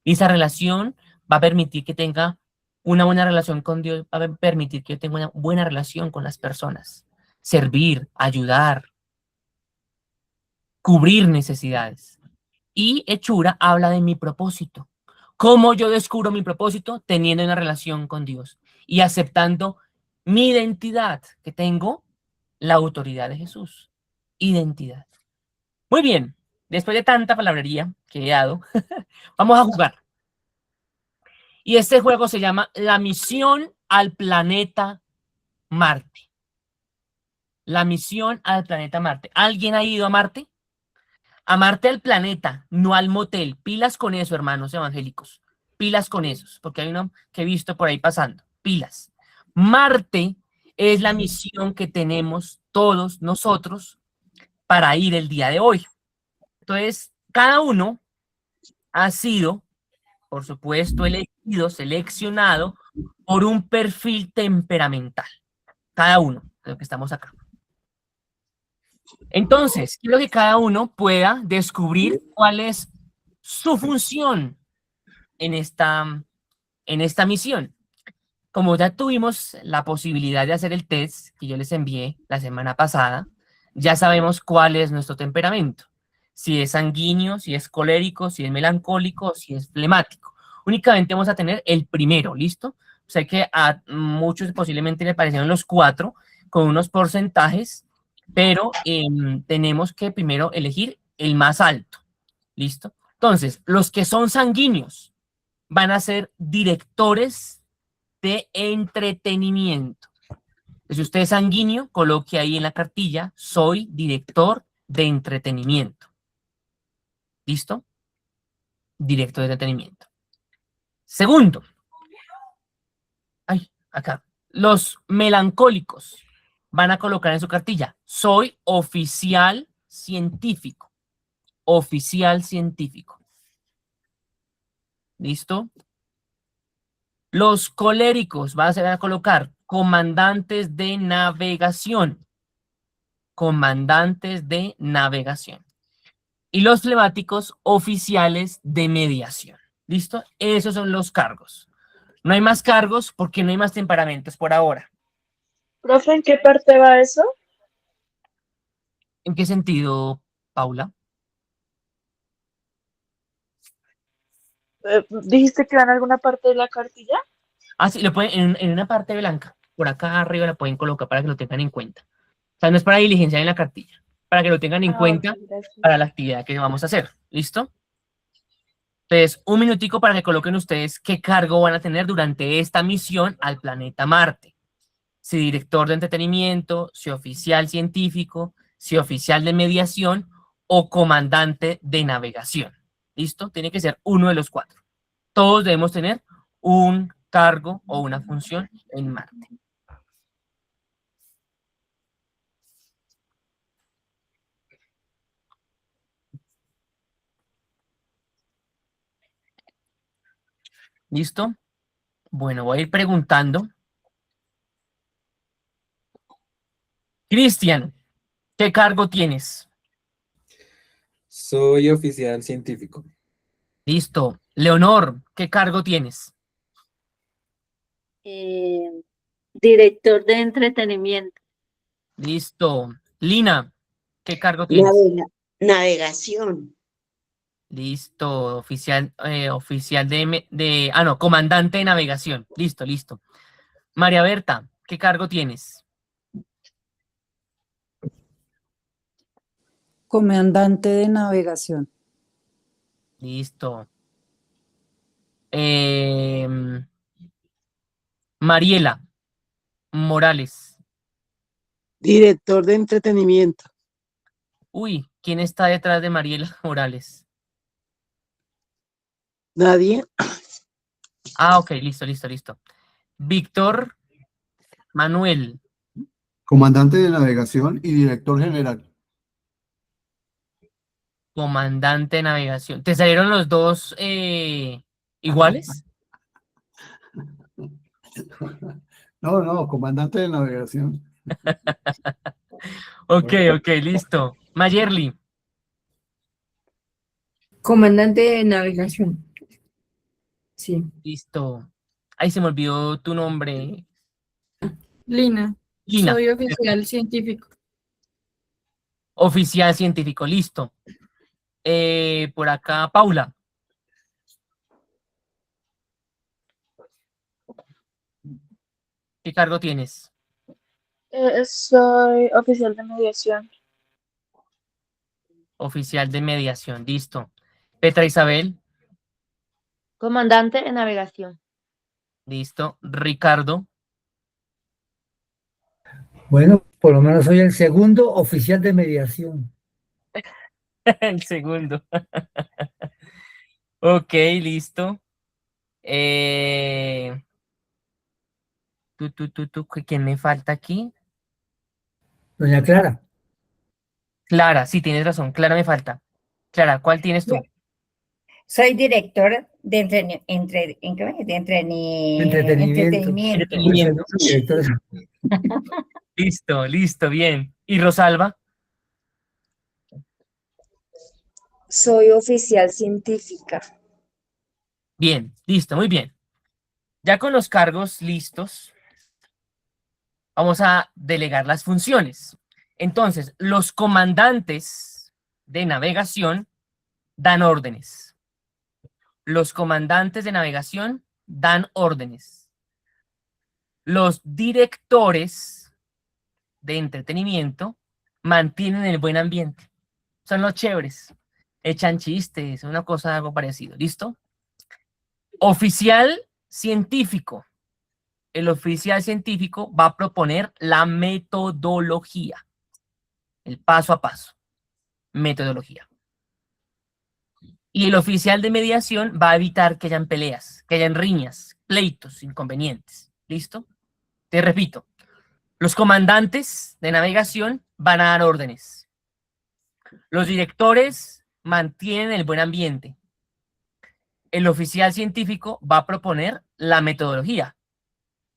Y esa relación va a permitir que tenga una buena relación con Dios, va a permitir que yo tenga una buena relación con las personas. Servir, ayudar, cubrir necesidades. Y hechura habla de mi propósito. ¿Cómo yo descubro mi propósito? Teniendo una relación con Dios y aceptando mi identidad que tengo, la autoridad de Jesús. Identidad. Muy bien, después de tanta palabrería que he dado, vamos a jugar. Y este juego se llama La misión al planeta Marte. La misión al planeta Marte. ¿Alguien ha ido a Marte? A Marte, al planeta, no al motel. Pilas con eso, hermanos evangélicos. Pilas con esos, porque hay uno que he visto por ahí pasando. Pilas. Marte es la misión que tenemos todos nosotros para ir el día de hoy. Entonces, cada uno ha sido, por supuesto, elegido, seleccionado por un perfil temperamental. Cada uno de los que estamos acá. Entonces, quiero que cada uno pueda descubrir cuál es su función en esta misión. Como ya tuvimos la posibilidad de hacer el test que yo les envié la semana pasada, ya sabemos cuál es nuestro temperamento. Si es sanguíneo, si es colérico, si es melancólico, si es flemático. Únicamente vamos a tener el primero, ¿listo? Sé que a muchos posiblemente le parecieron los 4 con unos porcentajes, pero tenemos que primero elegir el más alto, ¿listo? Entonces, los que son sanguíneos van a ser directores de entretenimiento. Si usted es sanguíneo, coloque ahí en la cartilla, soy director de entretenimiento. ¿Listo? Director de entretenimiento. Segundo. Ay, acá. Los melancólicos van a colocar en su cartilla, soy oficial científico. Oficial científico. ¿Listo? Los coléricos van a colocar comandantes de navegación. Comandantes de navegación. Y los flemáticos, oficiales de mediación. ¿Listo? Esos son los cargos. No hay más cargos porque no hay más temperamentos por ahora. Profe, ¿en qué parte va eso? ¿En qué sentido, Paula? ¿Dijiste que va en alguna parte de la cartilla? Ah, sí, lo pueden en una parte blanca. Por acá arriba la pueden colocar para que lo tengan en cuenta. O sea, no es para diligenciar en la cartilla. Para que lo tengan en cuenta Ok, gracias. para la actividad que vamos a hacer. ¿Listo? Entonces, un minutico para que coloquen ustedes qué cargo van a tener durante esta misión al planeta Marte. Si director de entretenimiento, si oficial científico, si oficial de mediación o comandante de navegación. ¿Listo? Tiene que ser uno de los 4. Todos debemos tener un cargo o una función en Marte. ¿Listo? Bueno, voy a ir preguntando. Cristian, ¿qué cargo tienes? Soy oficial científico. Listo. Leonor, ¿qué cargo tienes? Director de entretenimiento. Listo. Lina, ¿qué cargo tienes? Navegación. Listo. Oficial comandante de navegación. Listo, listo. María Berta, ¿qué cargo tienes? Comandante de navegación. Listo. Mariela Morales. Director de entretenimiento. Uy, ¿quién está detrás de Mariela Morales? Nadie. Ah, ok, listo, listo, listo. Víctor Manuel. Comandante de navegación y director general. Comandante de navegación. ¿Te salieron los dos iguales? No, comandante de navegación. Ok, ok, listo. Mayerly. Comandante de navegación. Sí. Listo. Ahí se me olvidó tu nombre. Lina. Lina. Soy oficial científico. Oficial científico, listo. Por acá, Paula. ¿Qué cargo tienes? Soy oficial de mediación. Oficial de mediación, listo. Petra Isabel, Comandante de navegación. listo. Ricardo, Bueno, por lo menos soy el segundo oficial de mediación. el segundo. Ok, listo. ¿Quién me falta aquí? Doña Clara, Clara, sí, tienes razón. Clara me falta. Clara, ¿cuál tienes tú? Soy directora de entretenimiento. entretenimiento. Uy, usted no es director de- Listo, listo, bien. ¿Y Rosalba? Soy oficial científica. Bien, listo, muy bien. Ya con los cargos listos, vamos a delegar las funciones. Entonces, los comandantes de navegación dan órdenes. Los comandantes de navegación dan órdenes. Los directores de entretenimiento mantienen el buen ambiente. Son los chéveres. Echan chistes, una cosa, algo parecido. ¿Listo? Oficial científico. El oficial científico va a proponer la metodología. El paso a paso. Metodología. Y el oficial de mediación va a evitar que hayan peleas, que hayan riñas, pleitos, inconvenientes. ¿Listo? Te repito. Los comandantes de navegación van a dar órdenes. Los directores mantienen el buen ambiente. El oficial científico va a proponer la metodología.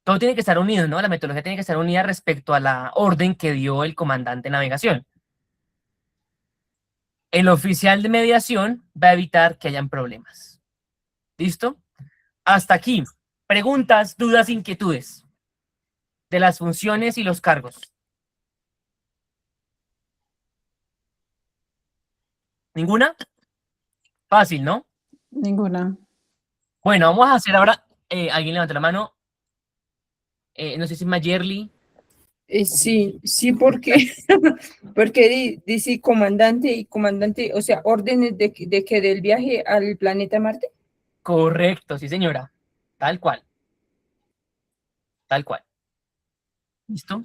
Todo tiene que estar unido, ¿no? La metodología tiene que estar unida respecto a la orden que dio el comandante de navegación. El oficial de mediación va a evitar que hayan problemas. ¿Listo? Hasta aquí. Preguntas, dudas, inquietudes de las funciones y los cargos. ¿Ninguna? Fácil, ¿no? Ninguna. Bueno, vamos a hacer ahora. ¿Alguien levanta la mano? No sé si es Mayerly. Sí, sí, porque, porque dice comandante y comandante, o sea, órdenes de que del viaje al planeta Marte. Correcto, sí, señora. Tal cual. Tal cual. ¿Listo?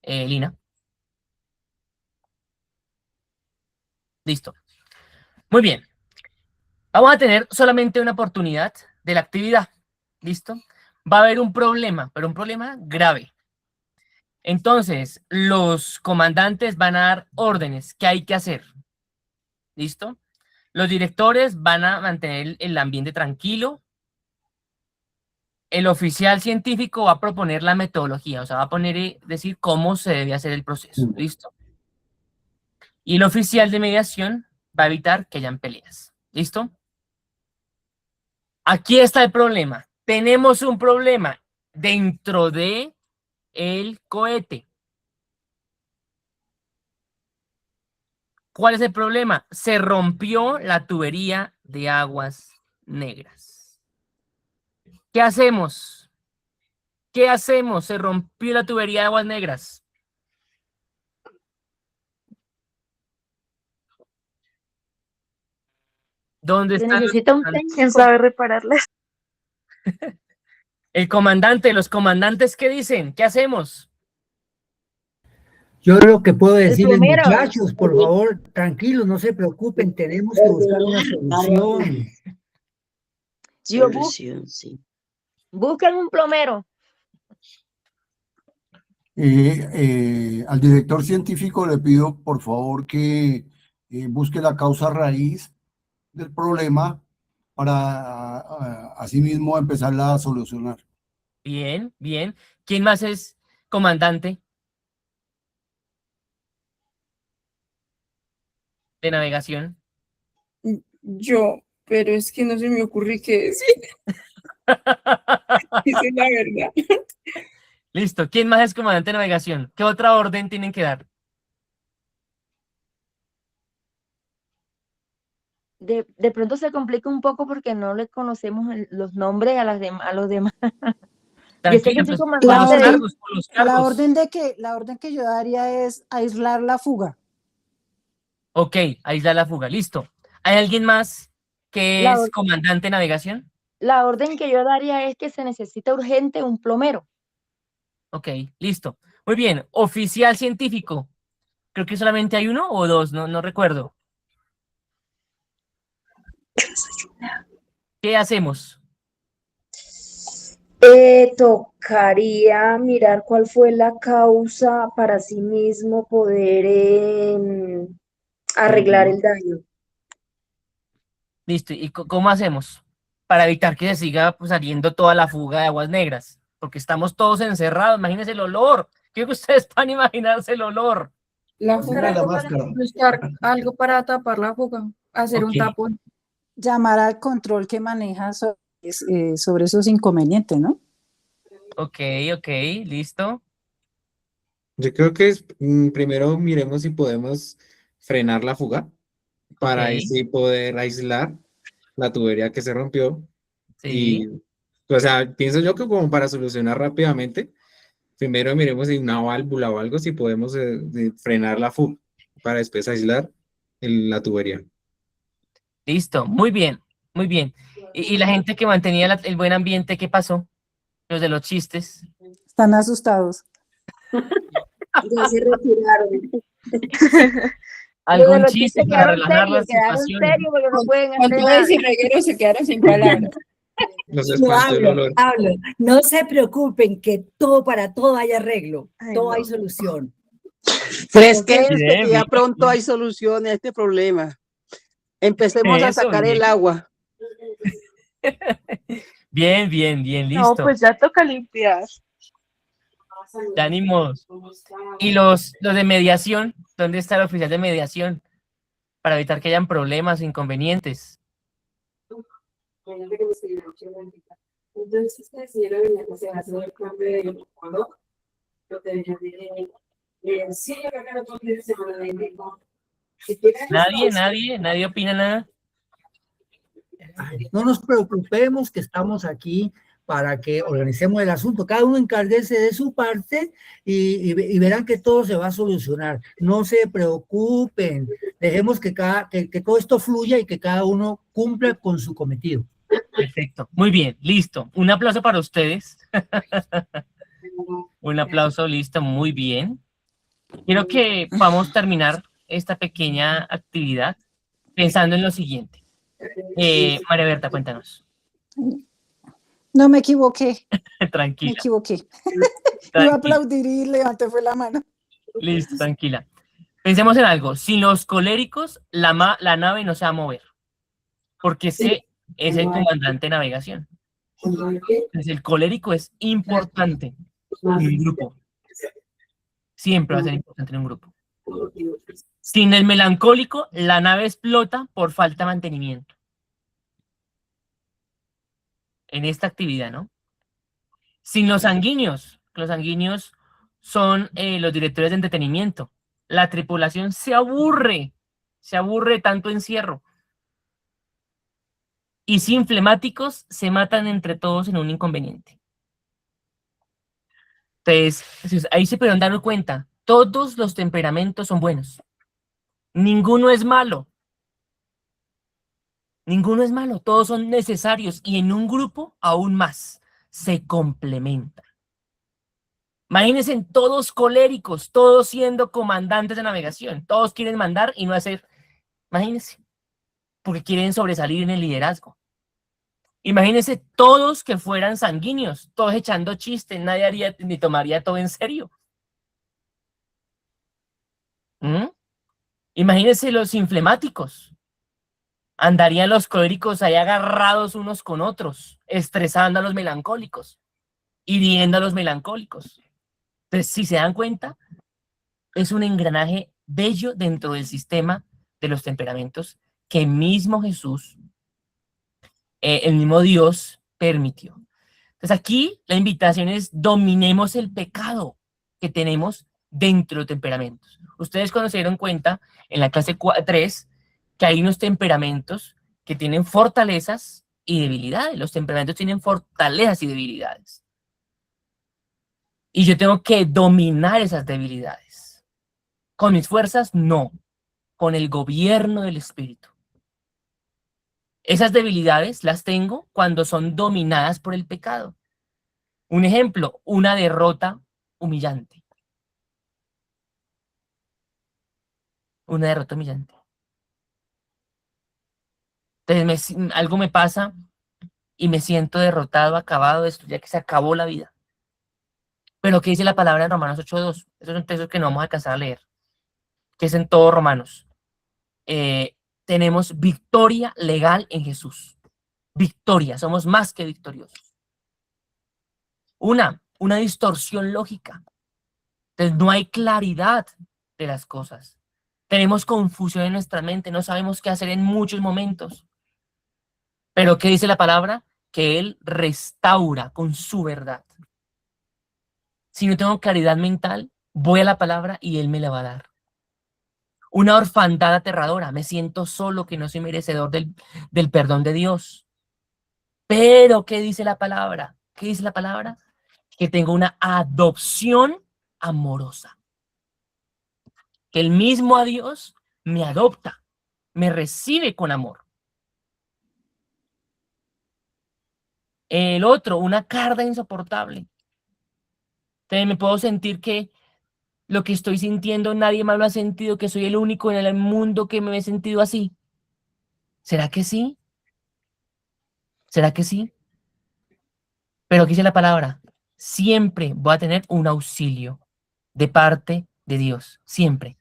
Lina. Listo. Muy bien. Vamos a tener solamente una oportunidad de la actividad. ¿Listo? Va a haber un problema, pero un problema grave. Entonces, los comandantes van a dar órdenes. ¿Qué hay que hacer? ¿Listo? Los directores van a mantener el ambiente tranquilo. El oficial científico va a proponer la metodología, o sea, va a poner, decir cómo se debe hacer el proceso. ¿Listo? Y el oficial de mediación va a evitar que hayan peleas. ¿Listo? Aquí está el problema. Tenemos un problema dentro de el cohete. ¿Cuál es el problema? Se rompió la tubería de aguas negras. ¿Qué hacemos? ¿Qué hacemos? Se rompió la tubería de aguas negras. ¿Dónde Se están los necesita un comandantes? ¿Quién técnico. sabe repararlas? El comandante, los comandantes, ¿qué dicen? ¿Qué hacemos? Yo lo que puedo El decirles, plomero. muchachos, por favor, tranquilos, no se preocupen, tenemos que buscar una solución. Yo Solución, sí. busquen un plomero. Al director científico le pido, por favor, que busque la causa raíz del problema para asimismo empezarla a solucionar. Bien, bien. ¿Quién más es comandante de navegación? Yo, pero es que no se me ocurre qué decir. Esa es la verdad. Listo. ¿Quién más es comandante de navegación? ¿Qué otra orden tienen que dar? De pronto se complica un poco porque no le conocemos los nombres a los demás. Yo sé que Tranquila, soy pues, por comandante los orden- de... cargos, por los cargos. La orden que yo daría es aislar la fuga. Ok, aísla la fuga, listo. ¿Hay alguien más que La, es or- comandante de navegación? la orden que yo daría es que se necesita urgente un plomero. Ok, listo. Muy bien, oficial científico. Creo que solamente hay uno o dos, no recuerdo. ¿Qué hacemos? Tocaría mirar cuál fue la causa para sí mismo poder arreglar el daño. Listo, ¿y cómo hacemos para evitar que se siga pues, saliendo toda la fuga de aguas negras? Porque estamos todos encerrados, imagínense el olor. Quiero que ustedes puedan imaginarse el olor. La Buscar fuga, la máscara. buscar algo para tapar la fuga, hacer Ok. un tapón. Llamar al control que maneja sobre esos inconvenientes, ¿no? Ok, listo. Yo creo que primero miremos si podemos frenar la fuga para Ok, así poder aislar la tubería que se rompió. sí. Y, o sea, pienso yo que como para solucionar rápidamente, primero miremos si una válvula o algo, si podemos frenar la fuga para después aislar la tubería. Listo, muy bien, muy bien. ¿Y la gente que mantenía el buen ambiente, qué pasó? Los de los chistes. Están asustados. Ya se retiraron. ¿Algún Los chiste chistes para quedaron relajar la serios, quedaron situación? serios porque no pueden Con hacer todo nada. ese reguero se quedaron sin palabras. Nos Yo espantó el olor. hablo. No se preocupen que para todo hay arreglo, Ay, todo no. hay solución. Fresquense Bien, que ya bien, pronto hay solución a este problema. Empecemos a eso, sacar bien. el agua. Bien, No, listo. pues ya toca limpiar. Ya ánimos. ¿Y los de mediación? ¿Dónde está el oficial de mediación? Para evitar que hayan problemas o inconvenientes. Nadie opina nada. No nos preocupemos que estamos aquí para que organicemos el asunto. Cada uno encardece de su parte y verán que todo se va a solucionar. No se preocupen. Dejemos que todo esto fluya y que cada uno cumpla con su cometido. Perfecto. Muy bien, listo. Un aplauso para ustedes. Un aplauso, listo, muy bien. Quiero que podamos terminar esta pequeña actividad pensando en lo siguiente. María Berta, cuéntanos. No me equivoqué, me Tranquila, equivoqué. Iba a tranquila. aplaudir y levanté fue la mano. Listo, tranquila. Pensemos en algo. Sin los coléricos, la nave no se va a mover. Porque ese es el comandante de navegación. Entonces, el colérico es importante en un grupo. Siempre va a ser importante en un grupo. Sin el melancólico, la nave explota por falta de mantenimiento. En esta actividad, ¿no? Sin los sanguíneos son los directores de entretenimiento. La tripulación se aburre de tanto encierro. Y sin flemáticos se matan entre todos en un inconveniente. Entonces, ahí se pudieron dar cuenta, todos los temperamentos son buenos. Ninguno es malo. Ninguno es malo, todos son necesarios y en un grupo aún más se complementan. Imagínense todos coléricos, todos siendo comandantes de navegación, todos quieren mandar y no hacer, imagínense, porque quieren sobresalir en el liderazgo. Imagínense todos que fueran sanguíneos, todos echando chistes, nadie haría ni tomaría todo en serio. Imagínense los inflemáticos. Andarían los coléricos ahí agarrados unos con otros, estresando a los melancólicos, hiriendo a los melancólicos. Entonces, si se dan cuenta, es un engranaje bello dentro del sistema de los temperamentos que mismo Jesús, el mismo Dios, permitió. Entonces, aquí la invitación es dominemos el pecado que tenemos dentro de los temperamentos. Ustedes cuando se dieron cuenta en la clase 3 que hay unos temperamentos que tienen fortalezas y debilidades. Los temperamentos tienen fortalezas y debilidades. Y yo tengo que dominar esas debilidades. Con mis fuerzas, no. Con el gobierno del Espíritu. Esas debilidades las tengo cuando son dominadas por el pecado. Un ejemplo, una derrota humillante. Una derrota humillante. Entonces algo me pasa y me siento derrotado, acabado, ya que se acabó la vida. Pero ¿qué dice la palabra en Romanos 8:2? Esos son textos que no vamos a alcanzar a leer. Que es en todo Romanos. Tenemos victoria legal en Jesús. Victoria, somos más que victoriosos. Una distorsión lógica. Entonces no hay claridad de las cosas. Tenemos confusión en nuestra mente, no sabemos qué hacer en muchos momentos. Pero ¿qué dice la palabra? Que Él restaura con su verdad. Si no tengo claridad mental, voy a la palabra y Él me la va a dar. Una orfandad aterradora, me siento solo, que no soy merecedor del perdón de Dios. Pero ¿qué dice la palabra? ¿Qué dice la palabra? Que tengo una adopción amorosa. Que el mismo a Dios me adopta, me recibe con amor. El otro, una carga insoportable. Entonces me puedo sentir que lo que estoy sintiendo nadie más lo ha sentido, que soy el único en el mundo que me he sentido así. ¿Será que sí? ¿Será que sí? Pero aquí dice la palabra, siempre voy a tener un auxilio de parte de Dios, siempre.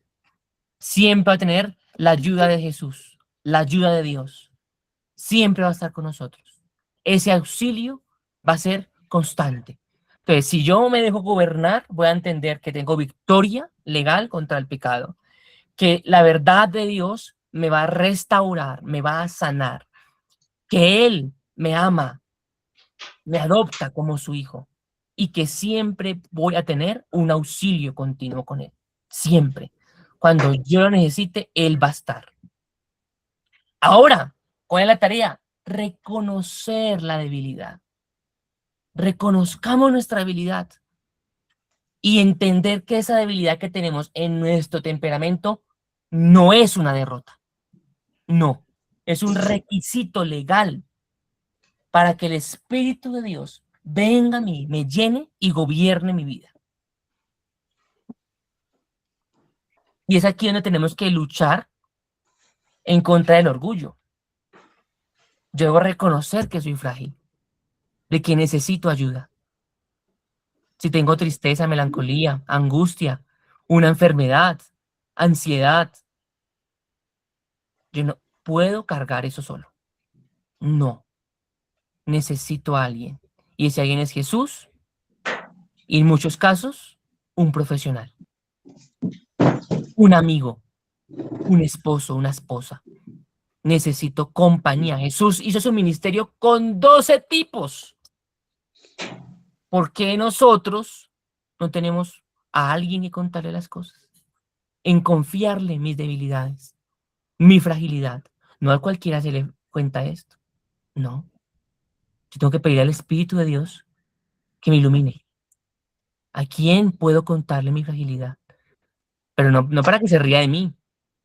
Siempre va a tener la ayuda de Jesús, la ayuda de Dios. Siempre va a estar con nosotros. Ese auxilio va a ser constante. Entonces, si yo me dejo gobernar, voy a entender que tengo victoria legal contra el pecado, que la verdad de Dios me va a restaurar, me va a sanar, que Él me ama, me adopta como su hijo y que siempre voy a tener un auxilio continuo con Él. Siempre. Cuando yo lo necesite, Él va a estar. Ahora, ¿cuál es la tarea? Reconocer la debilidad. Reconozcamos nuestra debilidad y entender que esa debilidad que tenemos en nuestro temperamento no es una derrota. No, es un requisito legal para que el Espíritu de Dios venga a mí, me llene y gobierne mi vida. Y es aquí donde tenemos que luchar en contra del orgullo. Yo debo reconocer que soy frágil, de que necesito ayuda. Si tengo tristeza, melancolía, angustia, una enfermedad, ansiedad, yo no puedo cargar eso solo. No. Necesito a alguien. Y ese alguien es Jesús y en muchos casos un profesional, un amigo, un esposo, una esposa. Necesito compañía. Jesús hizo su ministerio con 12 tipos. ¿Por qué nosotros no tenemos a alguien que contarle las cosas? En confiarle mis debilidades, mi fragilidad. No a cualquiera se le cuenta esto. No. Yo tengo que pedir al Espíritu de Dios que me ilumine. ¿A quién puedo contarle mi fragilidad? Pero no para que se ría de mí,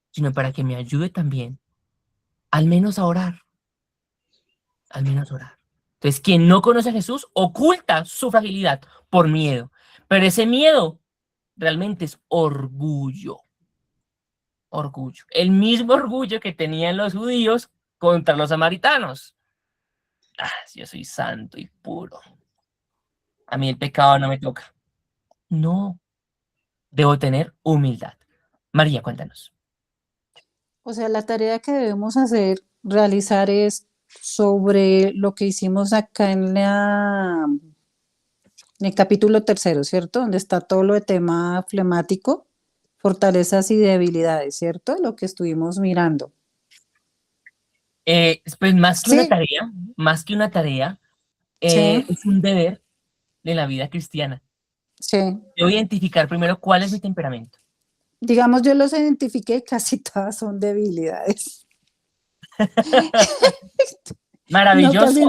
sino para que me ayude también, al menos a orar. Al menos a orar. Entonces, quien no conoce a Jesús oculta su fragilidad por miedo. Pero ese miedo realmente es orgullo. Orgullo. El mismo orgullo que tenían los judíos contra los samaritanos. Yo soy santo y puro. A mí el pecado no me toca. No. Debo tener humildad. María, cuéntanos. O sea, la tarea que debemos realizar es sobre lo que hicimos acá en el capítulo 3, ¿cierto? Donde está todo lo de tema flemático, fortalezas y debilidades, ¿cierto? Lo que estuvimos mirando. Pues más que Sí. una tarea, Sí. es un deber de la vida cristiana. Sí. Debo identificar primero cuál es mi temperamento. Digamos, yo los identifiqué y casi todas son debilidades. Maravilloso. No, casi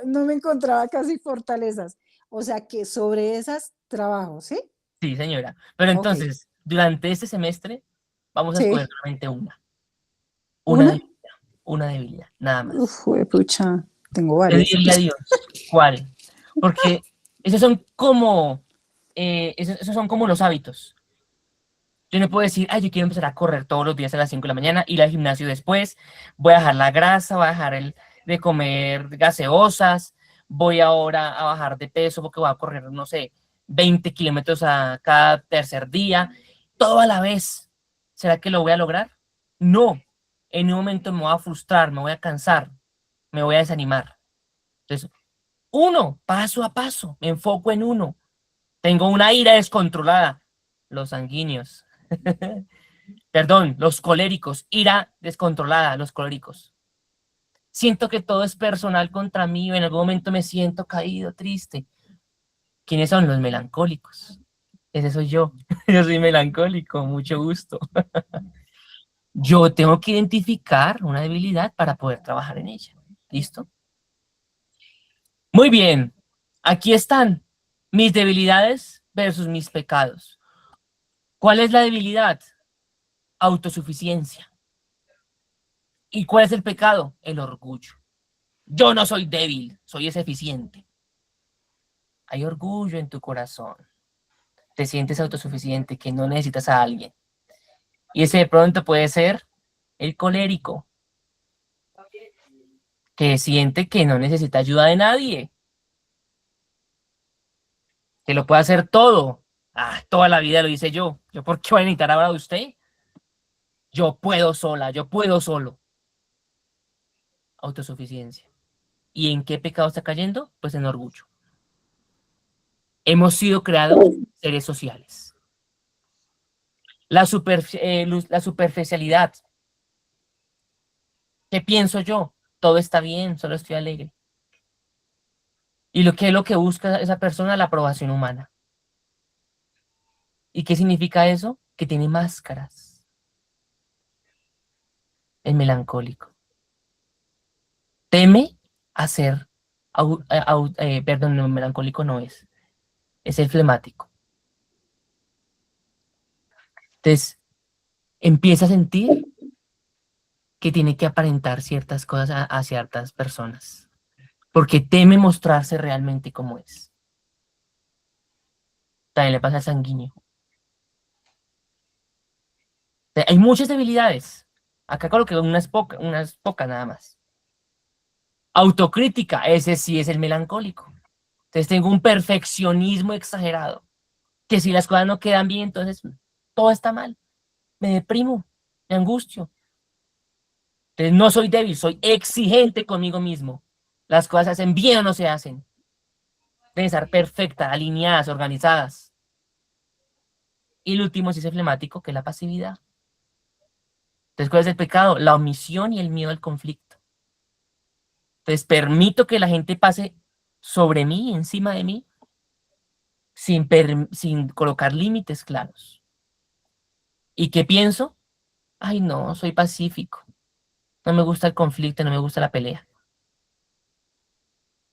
no me encontraba casi fortalezas. O sea que sobre esas trabajo, ¿sí? Sí, señora. Pero Ok. entonces, durante este semestre, vamos a Sí. escoger solamente una. ¿Una? Una debilidad, nada más. Uf, pucha, tengo varias. Pedirle a Dios cuál. Porque esos son como, esos son como los hábitos. Yo no puedo decir, ay, yo quiero empezar a correr todos los días a las 5 de la mañana, ir al gimnasio después, voy a dejar la grasa, voy a dejar de comer gaseosas, voy ahora a bajar de peso porque voy a correr, no sé, 20 kilómetros a cada tercer día, todo a la vez. ¿Será que lo voy a lograr? No. En un momento me voy a frustrar, me voy a cansar, me voy a desanimar. Entonces, uno, paso a paso, me enfoco en uno. Tengo una ira descontrolada. Los sanguíneos. Perdón, los coléricos. Ira descontrolada, los coléricos. Siento que todo es personal contra mí. En algún momento me siento caído, triste. ¿Quiénes son los melancólicos? Ese soy yo. Yo soy melancólico, mucho gusto. Yo tengo que identificar una debilidad para poder trabajar en ella. ¿Listo? Muy bien. Aquí están mis debilidades versus mis pecados. ¿Cuál es la debilidad? Autosuficiencia. ¿Y cuál es el pecado? El orgullo. Yo no soy débil, soy eficiente. Hay orgullo en tu corazón. Te sientes autosuficiente, que no necesitas a alguien. Y ese de pronto puede ser el colérico, que siente que no necesita ayuda de nadie, que lo puede hacer todo. Toda la vida lo hice yo. ¿Yo por qué voy a necesitar ahora de usted? Yo puedo sola, yo puedo solo. Autosuficiencia. ¿Y en qué pecado está cayendo? Pues en orgullo. Hemos sido creados seres sociales. La superficialidad. ¿Qué pienso yo? Todo está bien, solo estoy alegre. ¿Y lo que busca esa persona? La aprobación humana. ¿Y qué significa eso? Que tiene máscaras. El melancólico. Teme hacer, perdón, el melancólico no es el flemático. Entonces, empieza a sentir que tiene que aparentar ciertas cosas a ciertas personas, porque teme mostrarse realmente como es. También le pasa al sanguíneo. Hay muchas debilidades. Acá coloqué unas pocas nada más. Autocrítica, ese sí es el melancólico. Entonces tengo un perfeccionismo exagerado, que si las cosas no quedan bien, entonces todo está mal. Me deprimo, me angustio. Entonces no soy débil, soy exigente conmigo mismo. Las cosas se hacen bien o no se hacen. Deben estar perfectas, alineadas, organizadas. Y el último sí es el flemático, que es la pasividad. Entonces, ¿cuál es el pecado? La omisión y el miedo al conflicto. Entonces, permito que la gente pase sobre mí, encima de mí, sin colocar límites claros. ¿Y qué pienso? Ay, no, soy pacífico. No me gusta el conflicto, no me gusta la pelea.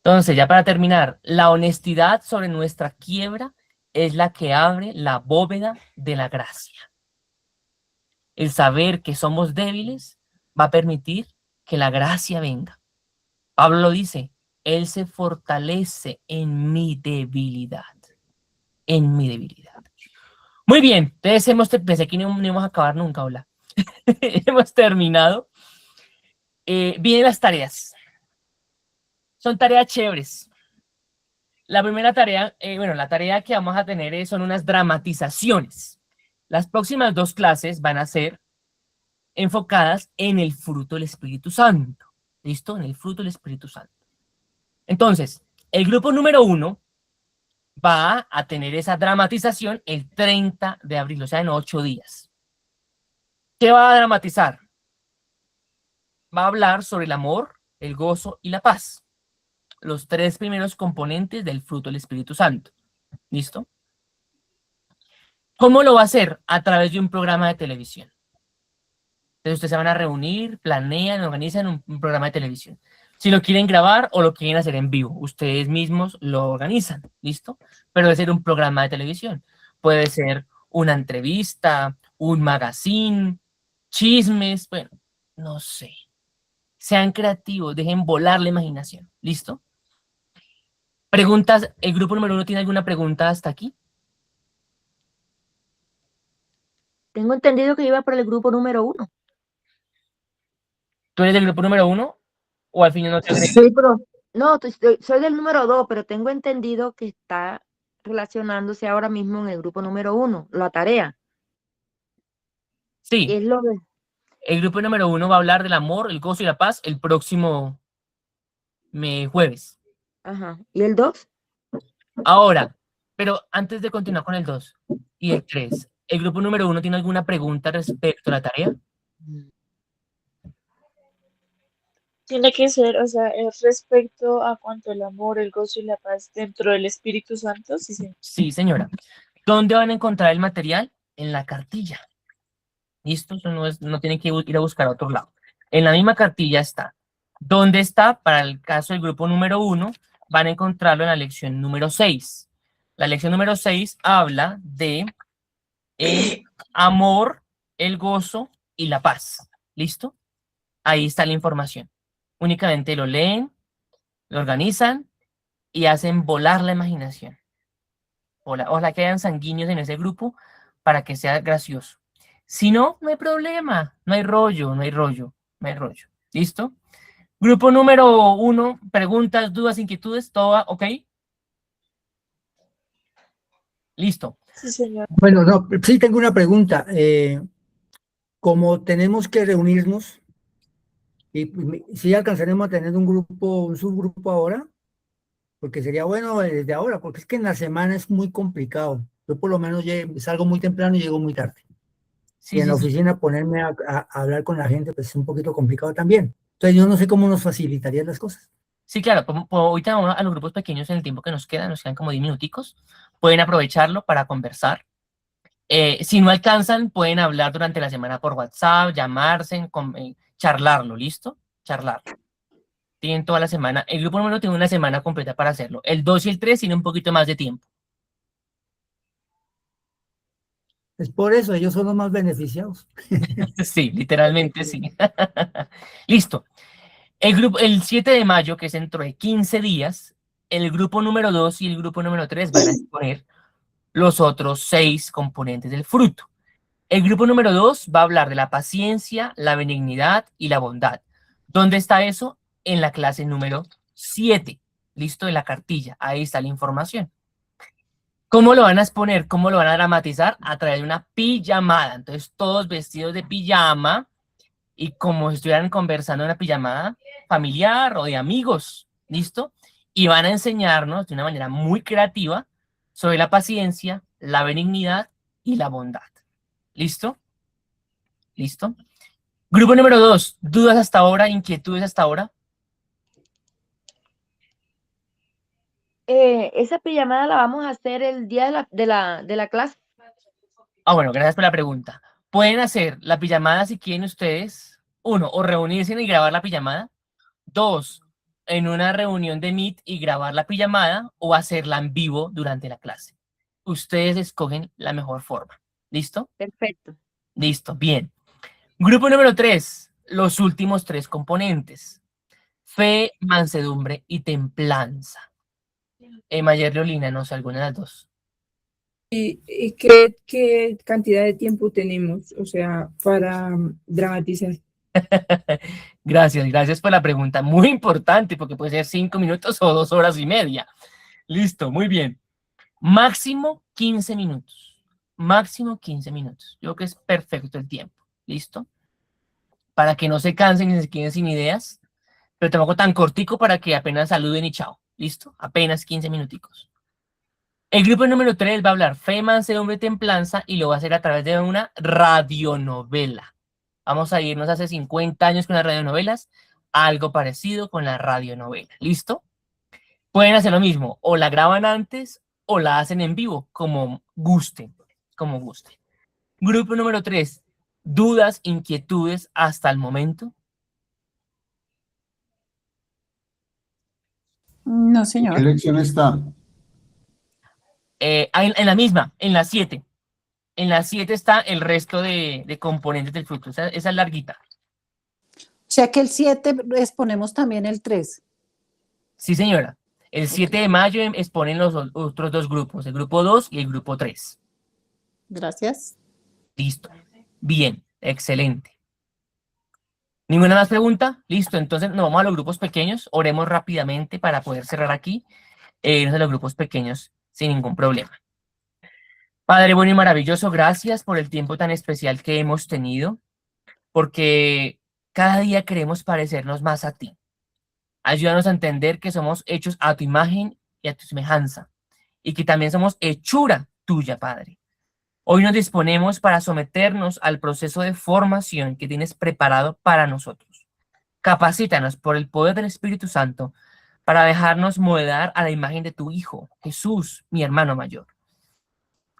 Entonces, ya para terminar, la honestidad sobre nuestra quiebra es la que abre la bóveda de la gracia. El saber que somos débiles va a permitir que la gracia venga. Pablo lo dice, Él se fortalece en mi debilidad. En mi debilidad. Muy bien, entonces pensé que no íbamos a acabar nunca, hola. Hemos terminado. Vienen las tareas. Son tareas chéveres. La primera tarea, la tarea que vamos a tener son unas dramatizaciones. Las próximas 2 clases van a ser enfocadas en el fruto del Espíritu Santo. ¿Listo? En el fruto del Espíritu Santo. Entonces, el grupo número 1 va a tener esa dramatización el 30 de abril, o sea, en 8 días. ¿Qué va a dramatizar? Va a hablar sobre el amor, el gozo y la paz. Los 3 primeros componentes del fruto del Espíritu Santo. ¿Listo? ¿Cómo lo va a hacer? A través de un programa de televisión. Entonces ustedes se van a reunir, planean, organizan un programa de televisión. Si lo quieren grabar o lo quieren hacer en vivo, ustedes mismos lo organizan, ¿listo? Pero debe ser un programa de televisión. Puede ser una entrevista, un magazine, chismes, bueno, no sé. Sean creativos, dejen volar la imaginación, ¿listo? Preguntas, ¿el grupo número 1 tiene alguna pregunta hasta aquí? Tengo entendido que iba por el grupo número 1. ¿Tú eres del grupo número 1 o al final no te agregas? Sí, pero no, soy del número 2, pero tengo entendido que está relacionándose ahora mismo en el grupo número 1, la tarea. Sí, Es lo de, el grupo número 1 va a hablar del amor, el gozo y la paz el próximo jueves. ajá. ¿Y el 2? Ahora, pero antes de continuar con el 2 y el 3, ¿el grupo número 1 tiene alguna pregunta respecto a la tarea? Tiene que ser, o sea, es respecto a cuanto el amor, el gozo y la paz dentro del Espíritu Santo, sí, sí. Sí, señora. ¿Dónde van a encontrar el material? En la cartilla. ¿Listo? Eso no tienen que ir a buscar a otro lado. En la misma cartilla está. ¿Dónde está? Para el caso del grupo número 1, van a encontrarlo en la lección número 6. La lección número 6 habla de el amor, el gozo y la paz. ¿Listo? Ahí está la información. Únicamente lo leen, lo organizan y hacen volar la imaginación. Ojalá que hayan sanguíneos en ese grupo para que sea gracioso. Si no, no hay problema, no hay rollo, no hay rollo, no hay rollo. ¿Listo? Grupo número 1, preguntas, dudas, inquietudes, todo va, ¿ok? Listo. Sí, señor. Bueno, no, sí tengo una pregunta. Como tenemos que reunirnos, y si alcanzaremos a tener un subgrupo ahora, porque sería bueno desde ahora, porque es que en la semana es muy complicado. Yo por lo menos salgo muy temprano y llego muy tarde. Sí, Y en la sí, sí. oficina ponerme a hablar con la gente, pues es un poquito complicado también. Entonces yo no sé cómo nos facilitarían las cosas. Sí, claro, ahorita vamos a los grupos pequeños en el tiempo que nos quedan como 10 minuticos. Pueden aprovecharlo para conversar. Si no alcanzan, pueden hablar durante la semana por WhatsApp, llamarse, charlarlo, ¿listo? Charlar. Tienen toda la semana. El grupo número tiene una semana completa para hacerlo. El 2 y el 3 tienen un poquito más de tiempo. Es por eso, ellos son los más beneficiados. Sí, literalmente sí. Listo. El 7 de mayo, que es dentro de 15 días, el grupo número 2 y el grupo número 3 van a exponer los otros 6 componentes del fruto. El grupo número 2 va a hablar de la paciencia, la benignidad y la bondad. ¿Dónde está eso? En la clase número 7. Listo, de la cartilla. Ahí está la información. ¿Cómo lo van a exponer? ¿Cómo lo van a dramatizar? A través de una pijamada. Entonces, todos vestidos de pijama y como si estuvieran conversando en una pijamada familiar o de amigos. ¿Listo? Y van a enseñarnos de una manera muy creativa sobre la paciencia, la benignidad y la bondad. ¿Listo? ¿Listo? Grupo número 2, dudas hasta ahora, inquietudes hasta ahora. Esa pijamada la vamos a hacer el día de la clase. Ah, bueno, gracias por la pregunta. Pueden hacer la pijamada si quieren ustedes. 1, o reunirse y grabar la pijamada. 2, en una reunión de Meet y grabar la pijamada o hacerla en vivo durante la clase. Ustedes escogen la mejor forma. ¿Listo? Perfecto. Listo, bien. Grupo número 3, los últimos 3 componentes. Fe, mansedumbre y templanza. Mayer Leolina, no sé, alguna de las dos. ¿Y qué cantidad de tiempo tenemos, o sea, para dramatizar? Gracias por la pregunta. Muy importante porque puede ser 5 minutos o 2 horas y media. Listo, muy bien. Máximo 15 minutos. Máximo 15 minutos. Yo creo que es perfecto el tiempo. ¿Listo? Para que no se cansen y se queden sin ideas, pero tampoco tan cortico para que apenas saluden y chao. ¿Listo? Apenas 15 minuticos. El grupo número 3 va a hablar fe, mansedumbre y templanza y lo va a hacer a través de una radionovela. Vamos a irnos hace 50 años con las radionovelas, algo parecido con la radionovela. ¿Listo? Pueden hacer lo mismo, o la graban antes o la hacen en vivo, como gusten, como gusten. Grupo número 3, dudas, inquietudes hasta el momento. No, ¿En qué señor. lección está? En la misma, en la 7. En la 7 está el resto de componentes del fruto. Esa es larguita. O sea que el 7 exponemos también el 3. Sí, señora. El 7 de mayo exponen los otros dos grupos, el grupo 2 y el grupo 3. Gracias. Listo. Bien, excelente. ¿Ninguna más pregunta? Listo, entonces nos vamos a los grupos pequeños. Oremos rápidamente para poder cerrar aquí. Irnos a los grupos pequeños sin ningún problema. Padre bueno y maravilloso, gracias por el tiempo tan especial que hemos tenido, porque cada día queremos parecernos más a ti. Ayúdanos a entender que somos hechos a tu imagen y a tu semejanza, y que también somos hechura tuya, Padre. Hoy nos disponemos para someternos al proceso de formación que tienes preparado para nosotros. Capacítanos por el poder del Espíritu Santo para dejarnos modelar a la imagen de tu Hijo, Jesús, mi hermano mayor.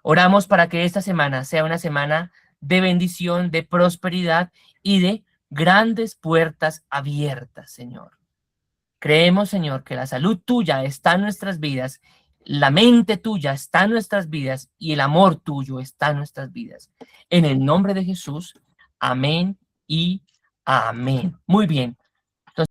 Oramos para que esta semana sea una semana de bendición, de prosperidad y de grandes puertas abiertas, Señor. Creemos, Señor, que la salud tuya está en nuestras vidas, la mente tuya está en nuestras vidas y el amor tuyo está en nuestras vidas. En el nombre de Jesús, amén y amén. Muy bien.